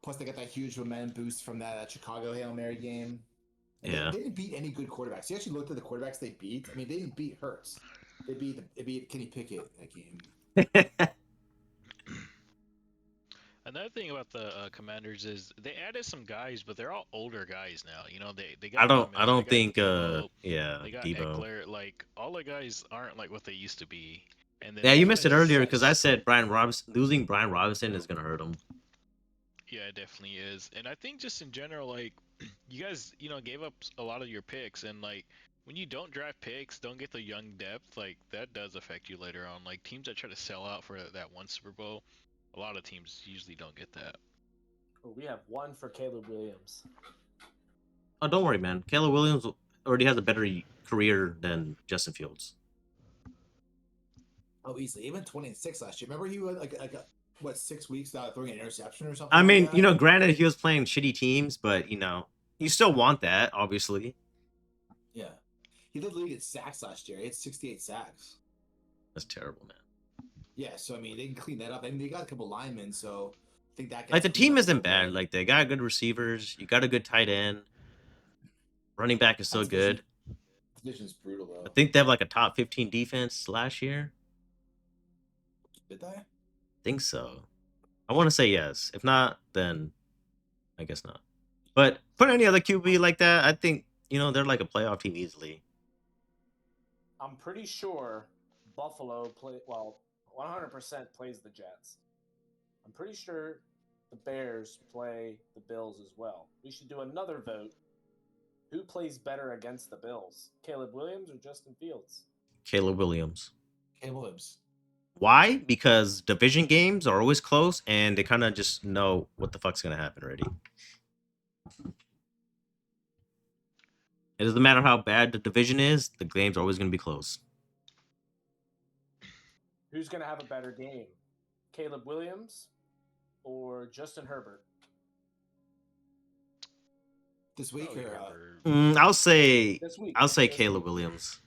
Plus, they got that huge momentum boost from that Chicago Hail Mary game. And Yeah. they didn't beat any good quarterbacks. You actually looked at the quarterbacks they beat. I mean, they didn't beat Hurts. They beat Kenny Pickett that game. Another thing about the Commanders is they added some guys, but they're all older guys now. You know, they got I Von Miller, don't they got think Debo, yeah, they got Debo. Eckler. Like all the guys aren't like what they used to be. And then Yeah, the you missed it defense- earlier because I said losing Brian Robinson is gonna hurt him. Yeah, it definitely is. And I think just in general, like you guys, you know, gave up a lot of your picks, and like when you don't draft picks, don't get the young depth, like that does affect you later on. Like teams that try to sell out for that one Super Bowl, a lot of teams usually don't get that. Oh, we have one for Caleb Williams. Oh, don't worry, man. Caleb Williams already has a better career than Justin Fields. Oh, easily. Even 26 last year. Remember he was like what 6 weeks without throwing an interception or something? I mean, like that? you know, granted he was playing shitty teams, but you know, you still want that, obviously. Yeah. He led the league in sacks last year. He had 68 sacks. That's terrible, man. Yeah, so I mean they can clean that up. I mean they got a couple linemen, so I think that Like the gets team cleaned up a isn't little bad. bit. Like they got good receivers. You got a good tight end. Running back is still That division- good. Division's brutal though. I think they have like a top 15 defense last year. Did they? Think so. I want to say yes. If not, then I guess not. But put any other QB like that, I think, you know, they're like a playoff team easily. I'm pretty sure Buffalo 100% plays the Jets. I'm pretty sure the Bears play the Bills as well. We should do another vote. Who plays better against the Bills? Caleb Williams or Justin Fields? Caleb Williams. Caleb Williams. Why? Because division games are always close and they kind of just know what the fuck's going to happen already. It doesn't matter how bad the division is, the games are always going to be close. Who's going to have a better game? Caleb Williams or Justin Herbert? This week Probably or Herbert. I'll say This week. I'll say This Caleb week. Williams.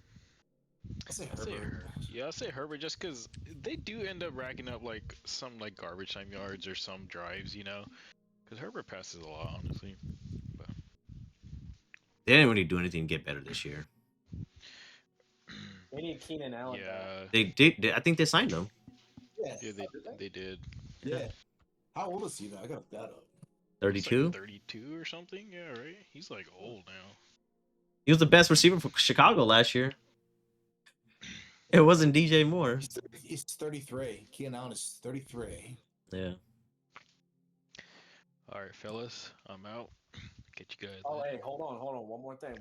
I'll say I'll say Herbert. Yeah, I'll say Herbert just because they do end up racking up like some like garbage time yards or some drives, you know, because Herbert passes a lot, honestly. But They didn't really do anything to get better this year. They need Keenan Allen back. yeah, They did. I think they signed him. Yeah. yeah, Did they did. Yeah. How old is he though? I got that up. He's, like, 32. 32 or something. Yeah, right. He's like old now. He was the best receiver for Chicago last year. It wasn't DJ Moore. He's 33. Keenan Allen is 33. Yeah. All right, fellas, I'm out. Get you guys. Oh, later. hey, hold on. One more thing.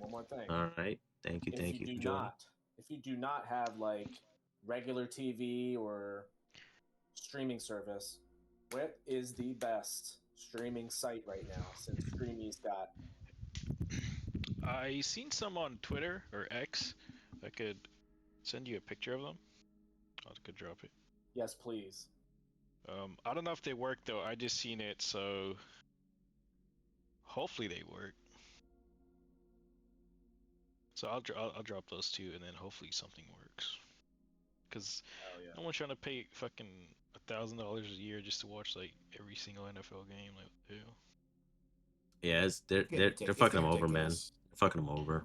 All right. Thank you. Thank you. Enjoy. If you do not have like regular TV or streaming service, what is the best streaming site right now since Streamy's got? I seen some on Twitter or X. I could send you a picture of them. I could drop it. Yes, please. I don't know if they work though. I just seen it, so hopefully they work. So I'll drop those two, and then hopefully something works. Cause Oh yeah. no one's trying to pay fucking $1,000 a year just to watch like every single NFL game. Like, ew. Yeah, they're fucking them over, man. They're fucking them over.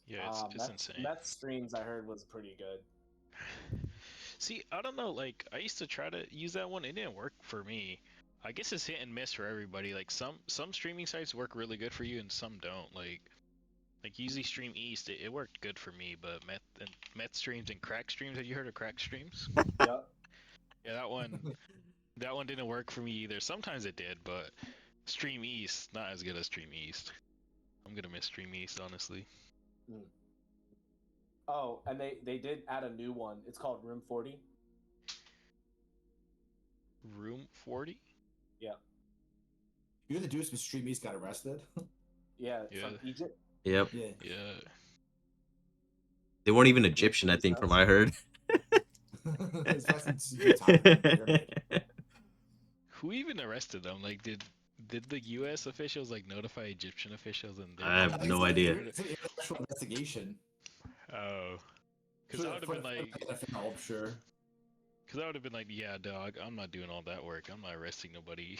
Yeah, it's insane. Mets streams I heard was pretty good. See, I don't know. Like, I used to try to use that one. It didn't work for me. I guess it's hit and miss for everybody. Like, some streaming sites work really good for you, and some don't. Like usually Stream East, it worked good for me, but Met streams and Crack streams. Have you heard of Crack streams? Yep. Yeah, that one didn't work for me either. Sometimes it did, but Stream East not as good as Stream East. I'm gonna miss Stream East, honestly. Oh, and they did add a new one. It's called Room 40. Room 40? Yeah. You're the dude from Stream East got arrested. Yeah, Yeah. from Egypt. Yep. Yeah. Yeah. They weren't even Egyptian, I think, from what I heard. It's less than 2 times. Who even arrested them? Like, did the U.S. officials like notify Egyptian officials and? I have I think no it's idea. It's an intellectual investigation. Oh, because I would have been like, I'm sure. Because I would have been like, yeah, dog, I'm not doing all that work. I'm not arresting nobody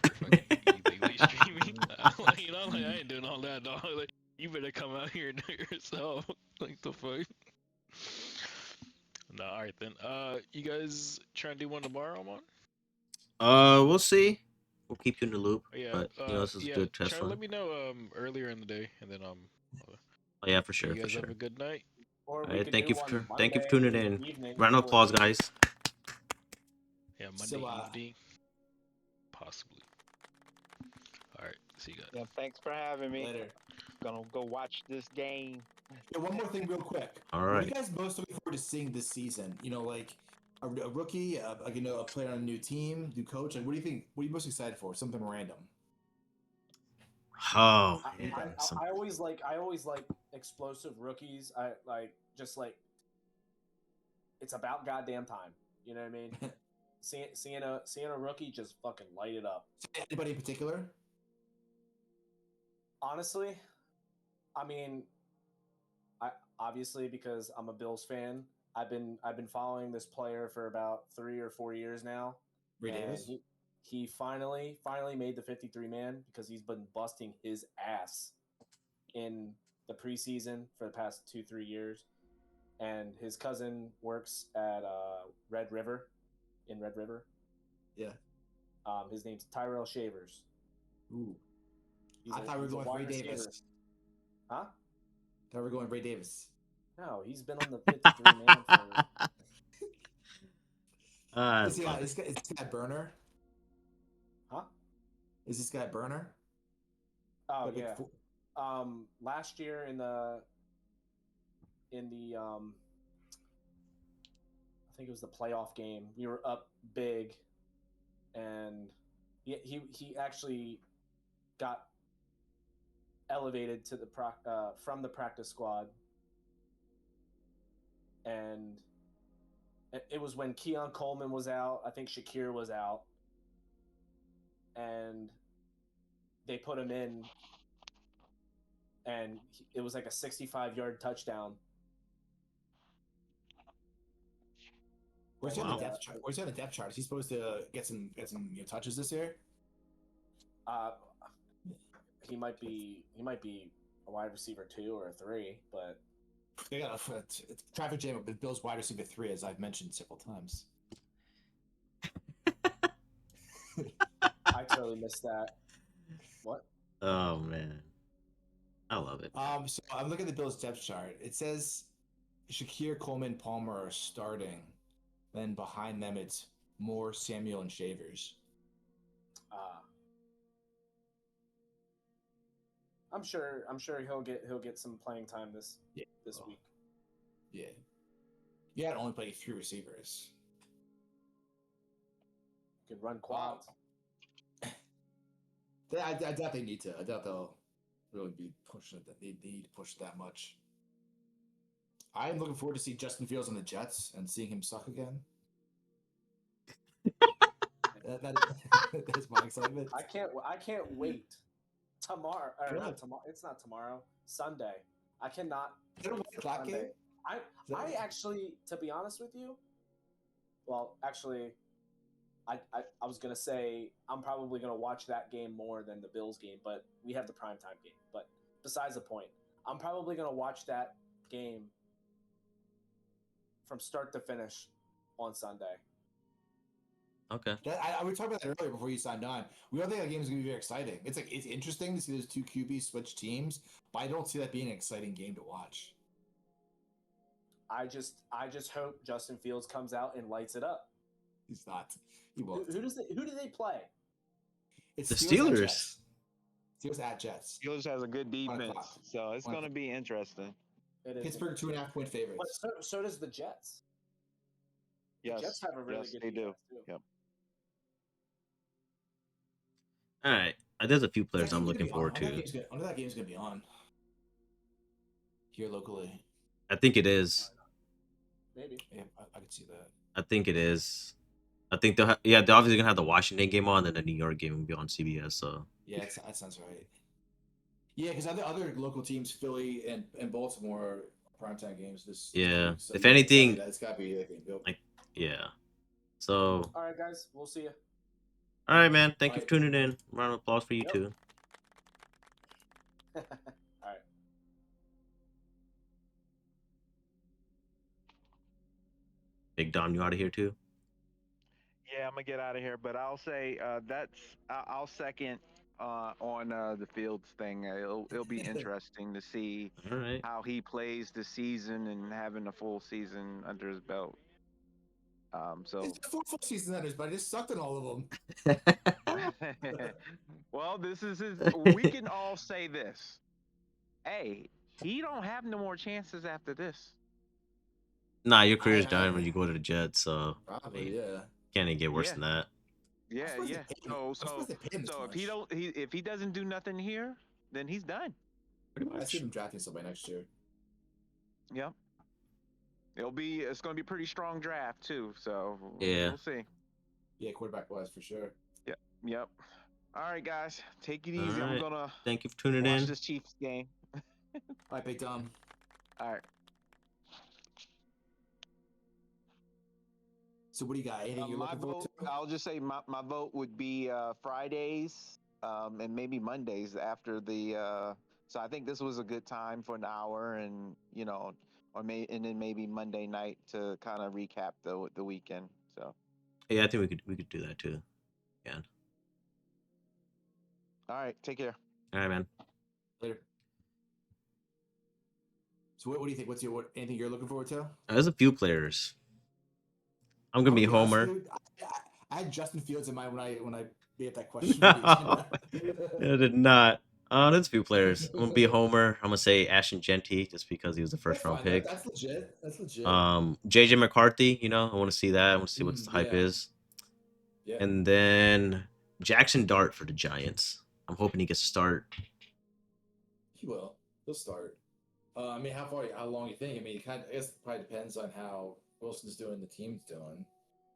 for fucking illegally streaming. Like, you know, like, I ain't doing all that, dog. Like, you better come out here and do it yourself. Like, the fuck? No, alright then. You guys trying to do one tomorrow, man? We'll see. We'll keep you in the loop. Yeah, But this is a yeah. good test Try to run. let me know earlier in the day, and then Oh yeah, for sure, you for guys sure. have a good night. Or we Alright, could thank do you one thank you for Monday tuning in. evening Round of before applause, the- guys. Yeah, Monday So, evening, possibly. All right, see you guys. Yeah, thanks for having me. Later. Gonna go watch this game. Yeah, one more thing, real quick. All What are right. you guys most looking forward to seeing this season? You know, like a rookie, like, you know, a player on a new team, new coach. Like, what do you think? What are you most excited for? Something random. Oh I, man. I, I always like explosive rookies. I like just like it's about goddamn time. You know what I mean? seeing a rookie just fucking light it up. Anybody in particular? Honestly, I mean, I obviously because I'm a Bills fan. I've been following this player for about 3 or 4 years now. Ray and Davis? he finally made the 53 man because he's been busting his ass in the preseason for the past 2-3 years. And his cousin works at Red River. Yeah. His name's Tyrell Shavers. Ooh. He's I thought we were he's a going wide Ray receiver. Davis. Huh? Thought we were going Ray Davis. No, he's been on the 53 man for. Is this guy Burner? Huh? Is this guy Burner? Oh Like, yeah. Last year in the I think it was the playoff game. We were up big, and he actually got elevated to the from the practice squad, and it was when Keon Coleman was out. I think Shakir was out, and they put him in, and it was like a 65-yard touchdown. Where's he on Wow. the depth chart? Where's he on the depth chart? Is he supposed to get some touches this year? He might be a wide receiver 2 or a 3, but They got a traffic jam with Bills wide receiver 3, as I've mentioned several times. I totally missed that. What? Oh man. I love it. So I'm looking at the Bills depth chart. It says Shakir, Coleman, Palmer are starting. Then behind them it's Moore, Samuel, and Shavers. I'm sure he'll get some playing time this week. Yeah. You had only played 3 receivers. Could run quads. I doubt they need to. I doubt they'll really be pushing it. They need to push it that much. I am looking forward to see Justin Fields on the Jets and seeing him suck again. that is my excitement. I can't wait. Tomorrow, or Good. not tomorrow. It's not tomorrow. Sunday. I cannot. Is it a 1 o'clock Sunday. game? I actually, to be honest with you, well, actually, I was gonna say I'm probably gonna watch that game more than the Bills game, but we have the primetime game. But besides the point, I'm probably gonna watch that game from start to finish on Sunday. Okay. We were talking about that earlier before you signed on. We don't think that game is going to be very exciting. It's interesting to see those 2 QBs switch teams, but I don't see that being an exciting game to watch. I just hope Justin Fields comes out and lights it up. He's not. He won't. Who do they play? It's The Steelers. Steelers. Steelers at Jets. Steelers has a good 1 defense, o'clock. so it's 1 gonna be interesting. It is. Pittsburgh 2.5 point favorites. But so does the Jets. Yes, The Jets have a really yes, good they do. defense, too. Yep. All right. There's a few players I'm looking forward to. When that game's going to be on here locally. I think it is. Maybe. Yeah, I could see that. I think it is. I think they're obviously gonna have the Washington game on, and the New York game will be on CBS. So Yeah, that sounds right. Yeah, because other local teams, Philly and Baltimore, are primetime games this Yeah. week, so If yeah, anything- it's got to be that game. yeah, So, All right, guys, we'll see you. all right, man. Thank you for Alright. tuning in. Round of applause for you Yep. too. All right. Big Dom, you out of here too? Yeah, I'm gonna get out of here, but I'll say I'll second on the Fields thing. It'll be interesting to see All right. how he plays the season and having a full season under his belt. So It's 4 full season enders, but I just sucked in all of them. well, this is his. We can all say this. Hey, he don't have no more chances after this. Nah, your career's I- done when you go to the Jets, so Probably, yeah. can't even get worse Yeah. than that. Yeah, surprised they yeah. paid him- I'm surprised they paid him this So much. if he doesn't do nothing here, then he's done. Pretty I much. see them drafting somebody next year. Yep. It's gonna be a pretty strong draft too. So Yeah. we'll see. Yeah, quarterback wise for sure. Yep. All right, guys, take it All easy. I'm right. gonna Thank you for tuning watch in. this Chiefs game. All right, Big Dom. All right. So what do you got? Anything you're My looking forward vote. to? I'll just say my vote would be Fridays, and maybe Mondays after the. So I think this was a good time for an hour, and and then maybe Monday night to kind of recap the weekend. So Yeah, I think we could do that too. Yeah. all right, take care. All right, man. Later. So what do you think? Anything you're looking forward to? There's a few players. I'm gonna be I'll honest, Homer. dude, I had Justin Fields in mind when I made that question. No, I did not. There's a few players. I'm gonna be Homer. I'm gonna say Ashton Genty just because he was the first round pick. That's legit. That's legit. JJ McCarthy. I want to see that. I want to see what the hype yeah. is. Yeah. And then Jackson Dart for the Giants. I'm hoping he gets a start. He will. He'll start. I mean, how long you think? I mean, I guess it probably depends on how Wilson's doing, the team's doing.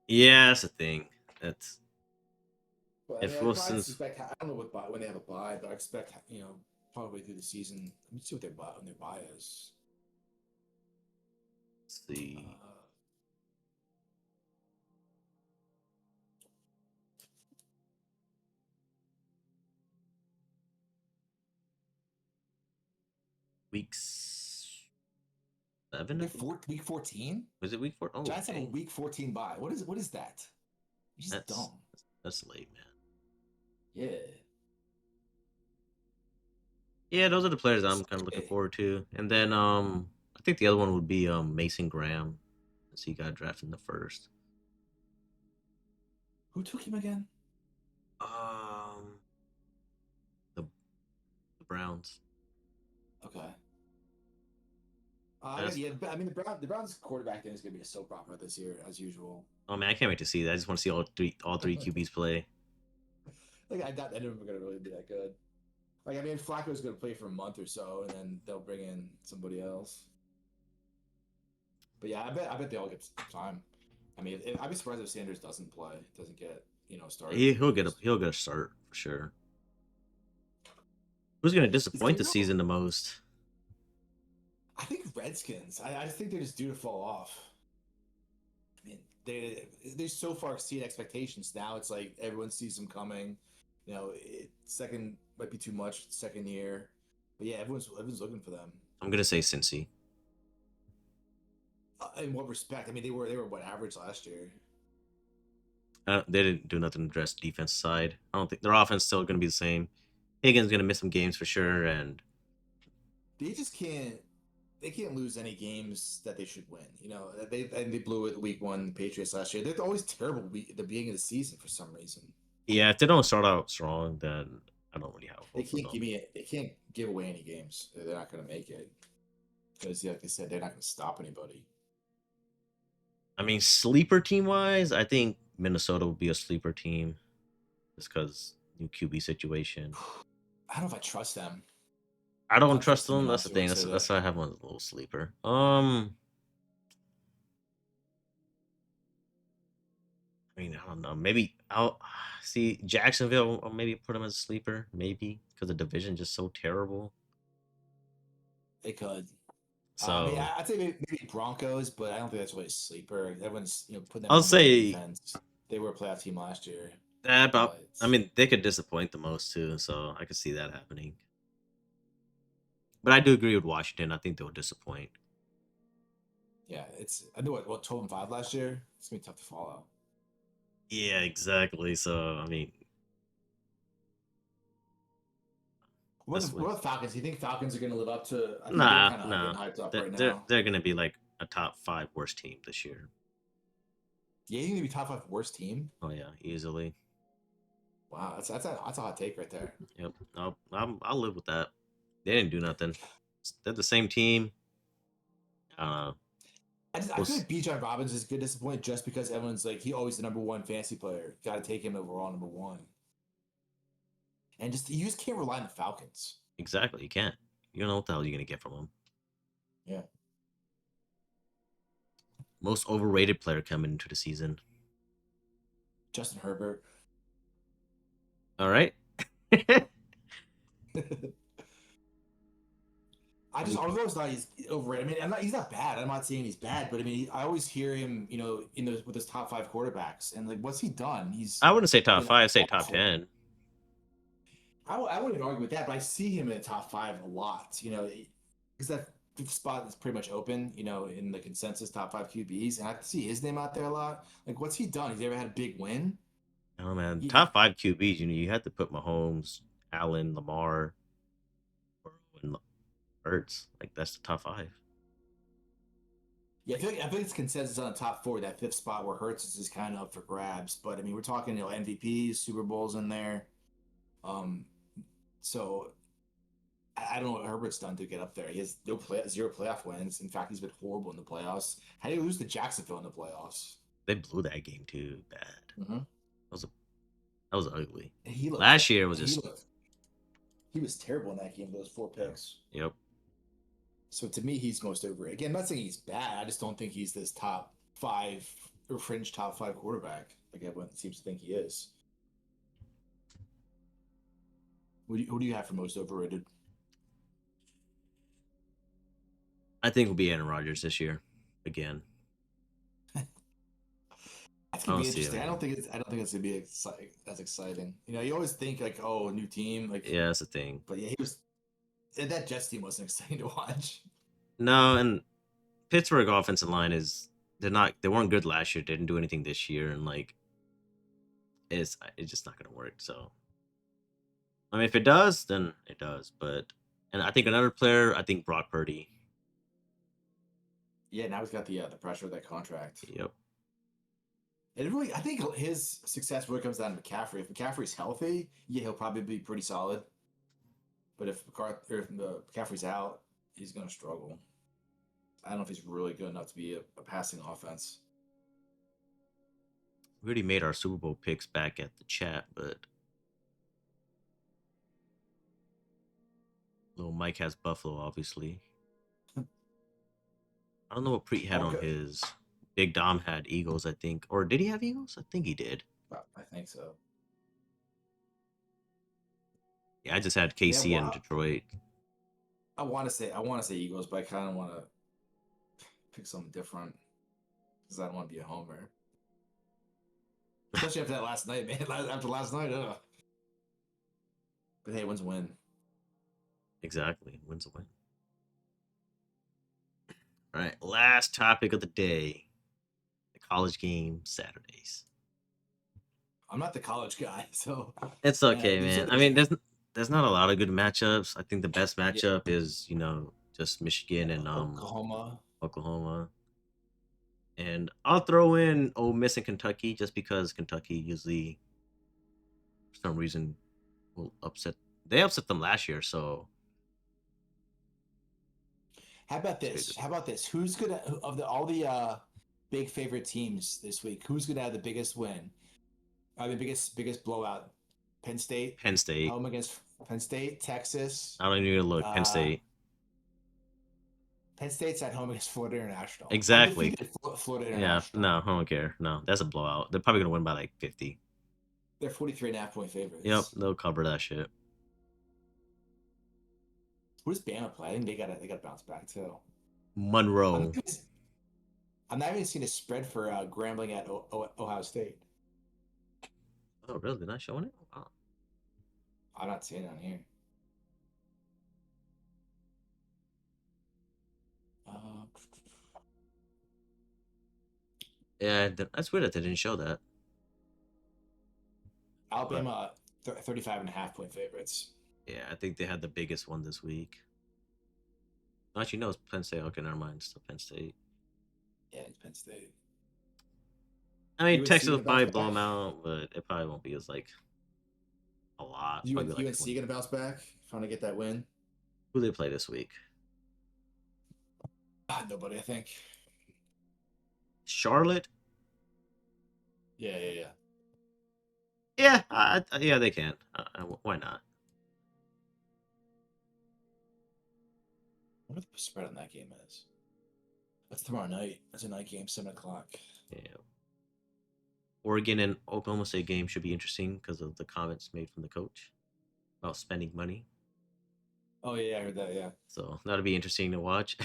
Yeah, that's the thing. That's But If I Wilson's- I don't know when they have a bye, but I expect probably through the season. Let me see what their bye is. let's see. Weeks 7? Week 14. Was it week 4? Oh, Giants have a dang. week 14 bye. What is that? It's just That's- dumb. That's late, man. Yeah. Yeah, those are the players I'm kind of looking forward to. And then I think the other one would be Mason Graham, since he got drafted in the first. Who took him again? The Browns. Okay. That's- Yeah, but I mean the Browns quarterback thing is gonna be a soap opera this year as usual. Oh man, I can't wait to see that. I just want to see all three QBs play. Like I doubt any of them are gonna really be that good. Like I mean, Flacco's gonna play for a month or so, and then they'll bring in somebody else. But yeah, I bet they all get time. I mean, I'd be surprised if Sanders doesn't get started. He'll get a start for sure. Who's gonna disappoint this Gabriel? season the most? I think Redskins. I just think they're just due to fall off. I mean, they so far exceed expectations. Now it's like everyone sees them coming. Second might be too much. Second year, but yeah, everyone's looking for them. I'm gonna say Cincy. In what respect? I mean, they were what, average last year. They didn't do nothing to address the defense side. I don't think their offense is still gonna be the same. Higgins gonna miss some games for sure, and They just can't. They can't lose any games that they should win. They blew it week 1 the Patriots last year. They're always terrible at the beginning of the season for some reason. yeah, if they don't start out strong, then I don't really have hope They for can't them. They can't give away any games. They're not going to make it because, like I said, they're not going to stop anybody. I mean, sleeper team wise, I think Minnesota will be a sleeper team, just because new QB situation. I don't know if I trust them. I don't Not trust trusting them. them, That's the so thing. I'd say That's that. why I have one as a little sleeper. I mean, I don't know. Maybe I'll see Jacksonville. I'll maybe put them as a sleeper, maybe because the division just so terrible. They could. So I'd say maybe Broncos, but I don't think that's really a sleeper. Everyone's putting them I'll on the say defense. They were a playoff team last year. about. But I mean, they could disappoint the most too, so I could see that happening. But I do agree with Washington. I think they'll disappoint. yeah, I know what 12-5 last year. It's gonna be tough to follow. Yeah, exactly. So I mean, that's What about Falcons? Do you think Falcons are gonna live up to? I think they're nah, kind of nah. getting hyped up They're, right they're now. they're gonna be like a top 5 worst team this year. Yeah, you think they'd be top 5 worst team? Oh yeah, easily. Wow, that's a hot take right there. Yep. I'll live with that. They didn't do nothing. They're the same team. I don't know. I We'll feel s- like Bijan Robbins is a good disappointment just because everyone's like he always the number one fantasy player. Got to take him overall number one, and you just can't rely on the Falcons. exactly. You can't. You don't know what the hell you're gonna get from them. Yeah, Most overrated player coming into the season. Justin Herbert. All right. I've always thought he's overrated. I mean, he's not bad. I'm not saying he's bad, but I mean, I always hear him, in those with his top 5 quarterbacks, and like, what's he done? He's I wouldn't say top been 5. I'd say top awful. 10. I wouldn't even argue with that, but I see him in the top 5 a lot. Because that fifth spot is pretty much open. In the consensus top 5 QBs, and I see his name out there a lot. Like, what's he done? He's ever had a big win? Oh man, He- top 5 QBs. You had to put Mahomes, Allen, Lamar, Burrow, and Ertz. Like that's the top 5. Yeah, I feel like it's consensus on the top 4. That fifth spot where Hurts is kind of up for grabs. But I mean, we're talking MVPs, Super Bowls in there. So I don't know what Herbert's done to get up there. He has zero playoff wins. In fact, he's been horrible in the playoffs. How do you lose to Jacksonville in the playoffs? They blew that game too bad. Mm-hmm. That was ugly. Looked, Last year was just he was terrible in that game. Those 4 picks. yep. So to me, he's most overrated. Again, I'm not saying he's bad. I just don't think he's this top 5 or fringe top 5 quarterback like everyone seems to think he is. Who do you have for most overrated? I think it'll be Aaron Rodgers this year again. That's gonna I be don't see it interesting. I again. don't think it's gonna be as exciting. You always think like, oh, a new team, like, Yeah, that's the thing. but yeah, that Jets team wasn't exciting to watch. No, and Pittsburgh offensive line they weren't good last year. Didn't do anything this year, and like it's just not gonna work. So I mean, if it does, then it does. And I think another player, I think Brock Purdy. Yeah, now he's got the pressure of that contract. Yep. I think his success really comes down to McCaffrey. If McCaffrey's healthy, yeah, he'll probably be pretty solid. But if McCaffrey's out, he's gonna struggle. I don't know if he's really good enough to be a passing offense. We already made our Super Bowl picks back at the chat, but little Mike has Buffalo, obviously. I don't know what Preet had on Okay. his. Big Dom had Eagles, I think. Or did he have Eagles? I think he did. I think so. Yeah, I just had KC and wow. Detroit. I want to say Eagles, but I kind of want to pick something different because I don't want to be a homer. Especially after that last night, man. After last night, But hey, wins a win. Exactly. Wins a win. All right. Last topic of the day. The college game Saturdays. I'm not the college guy, so It's okay, these are man. I mean, there's not a lot of good matchups. I think the best Yeah. matchup is, just Michigan and Oklahoma. And I'll throw in Ole Miss and Kentucky just because Kentucky usually, for some reason, will upset. They upset them last year, so How about this? Who's gonna of all the big favorite teams this week? Who's gonna have the biggest win? The biggest blowout. Penn State Penn State. home against Penn State, Texas. I don't even need to look. Penn State. Penn State's at home against Florida International. Exactly. Undefeated Florida Yeah, International. no, I don't care. No, that's a blowout. They're probably gonna win by like 50. They're 43.5 point favorites. Yep, they'll cover that shit. Who does Bama play? I think they gotta bounce back too. Monroe. I'm not even seeing a spread for Grambling at Ohio State. Oh, really? They're not showing it? Wow. I'm not seeing it on here. Uh, Yeah, that's weird that they didn't show that. Alabama, 35.5 point favorites. Yeah, I think they had the biggest one this week. Actually, no, it's Penn State. Okay, never mind. It's still Penn State. Yeah, it's Penn State. I mean, UNC Texas will gonna probably bounce blow back? them out, but it probably won't be as like a lot. You Probably like UNC 20. gonna bounce back, trying to get that win. Who they play this week? Nobody, I think. Charlotte. Yeah. Yeah, yeah, they can. Why not? What the spread on that game is? That's tomorrow night. That's a night game, 7 o'clock. Yeah. Oregon and Oklahoma State game should be interesting because of the comments made from the coach about spending money. Oh yeah, I heard that. Yeah. So that'll be interesting to watch.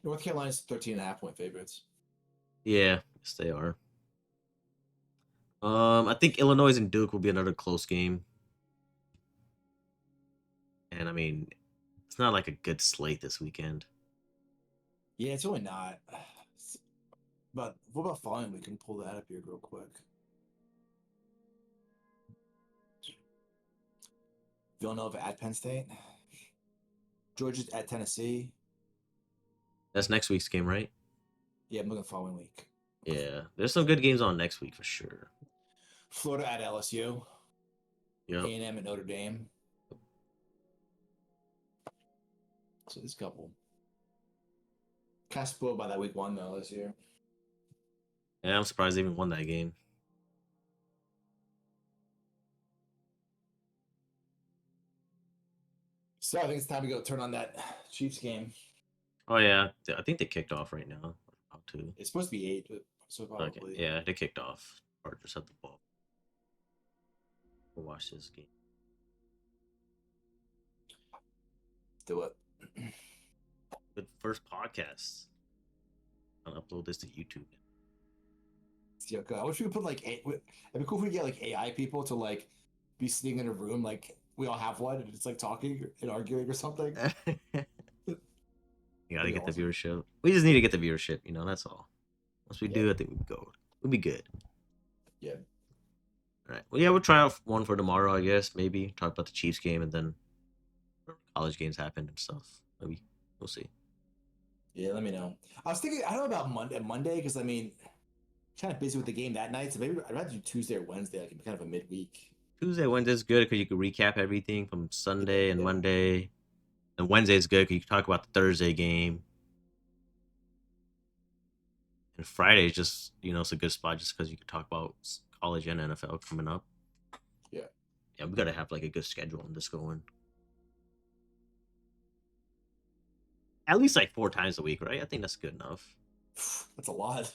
North Carolina's 13.5 point favorites. Yeah, yes, they are. I think Illinois and Duke will be another close game. And I mean, it's not like a good slate this weekend. Yeah, it's really not. But what about following? We can pull that up here real quick. Villanova at Penn State. Georgia's at Tennessee. That's next week's game, right? Yeah, I'm looking following week. Yeah, there's some good games on next week for sure. Florida at LSU. Yep. A&M at Notre Dame. So this couple. Kind of spoiled by that week one though this year. Yeah, I'm surprised they even won that game. So I think it's time to go turn on that Chiefs game. Oh yeah, I think they kicked off right now. About to. It's supposed to be 8, but so probably. Okay. Yeah, they kicked off. Chargers had the ball. We'll watch this game. Let's do it. Good first podcast. I'll upload this to YouTube. Yeah, I wish we could put like it'd be cool if we get like AI people to like be sitting in a room like we all have one and it's like talking and arguing or something. You gotta Pretty get the awesome. viewership. We just need to get the viewership, that's all. Once we Yeah. do, I think we'll be good. Yeah. All right. Well, yeah, we'll try out one for tomorrow, I guess. Maybe talk about the Chiefs game and then college games happen and stuff. Maybe we'll see. Yeah, let me know. I was thinking I don't know about Monday because I mean, kind of busy with the game that night, so maybe I'd rather do Tuesday or Wednesday, like kind of a midweek. Tuesday, Wednesday's good because you can recap everything from Sunday and Yeah. Monday. And Wednesday's good because you can talk about the Thursday game. And Friday is just, it's a good spot just because you can talk about college and NFL coming up. Yeah. Yeah, we got to have like a good schedule on this going. At least like 4 times a week, right? I think that's good enough. That's a lot.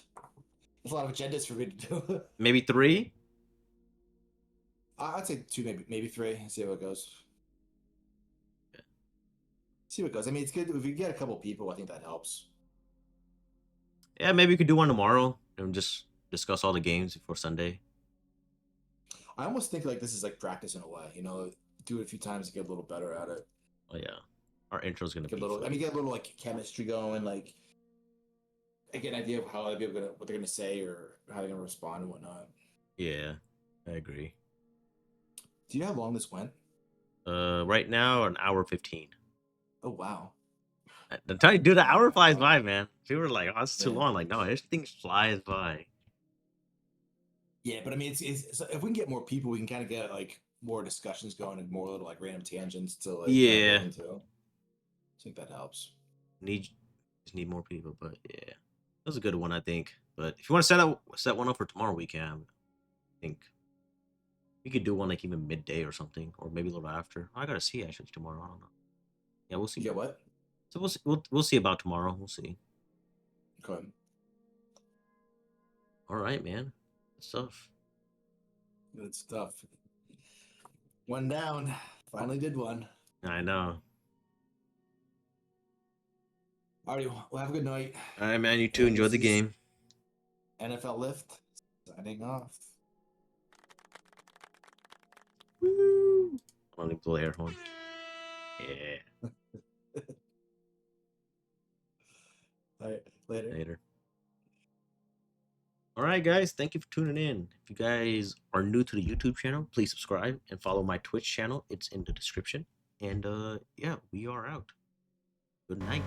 That's a lot of agendas for me to do. Maybe 3? I'd say 2, maybe 3. See how it goes. Yeah. See what goes. I mean, it's good if you get a couple people. I think that helps. Yeah, maybe we could do one tomorrow and just discuss all the games before Sunday. I almost think like this is like practice in a way. Do it a few times to get a little better at it. Oh yeah, our intro's gonna Get be. a little. I mean, get a little like chemistry going. Like, get an idea of how other people what they're gonna say or how they're gonna respond and whatnot. Yeah, I agree. Do you know how long this went? Right now an hour 15. Oh wow. I'm telling you, dude, the hour flies by, man. People were like, "Oh, that's too Yeah. long." Like, no, this thing flies by. Yeah, but I mean, it's so if we can get more people, we can kind of get like more discussions going and more little like random tangents to like Yeah. go into. I think that helps. Just need more people, but yeah, it was a good one, I think. But if you want to set one up for tomorrow, we can. I think we could do one like even midday or something, or maybe a little after. I gotta see actually tomorrow. I don't know. Yeah, we'll see. You get what? So we'll see, we'll see about tomorrow. We'll see. Okay. All right, man. Good stuff. Good stuff. One down. Finally did one. I know. Alrighty, well, have a good night. All right, man. You too. And Enjoy this the is game. NFL Lift signing off. Woo! I'll leave the air horn. Yeah. All right, later. Later. All right, guys. Thank you for tuning in. If you guys are new to the YouTube channel, please subscribe and follow my Twitch channel. It's in the description. And yeah, we are out. Good night.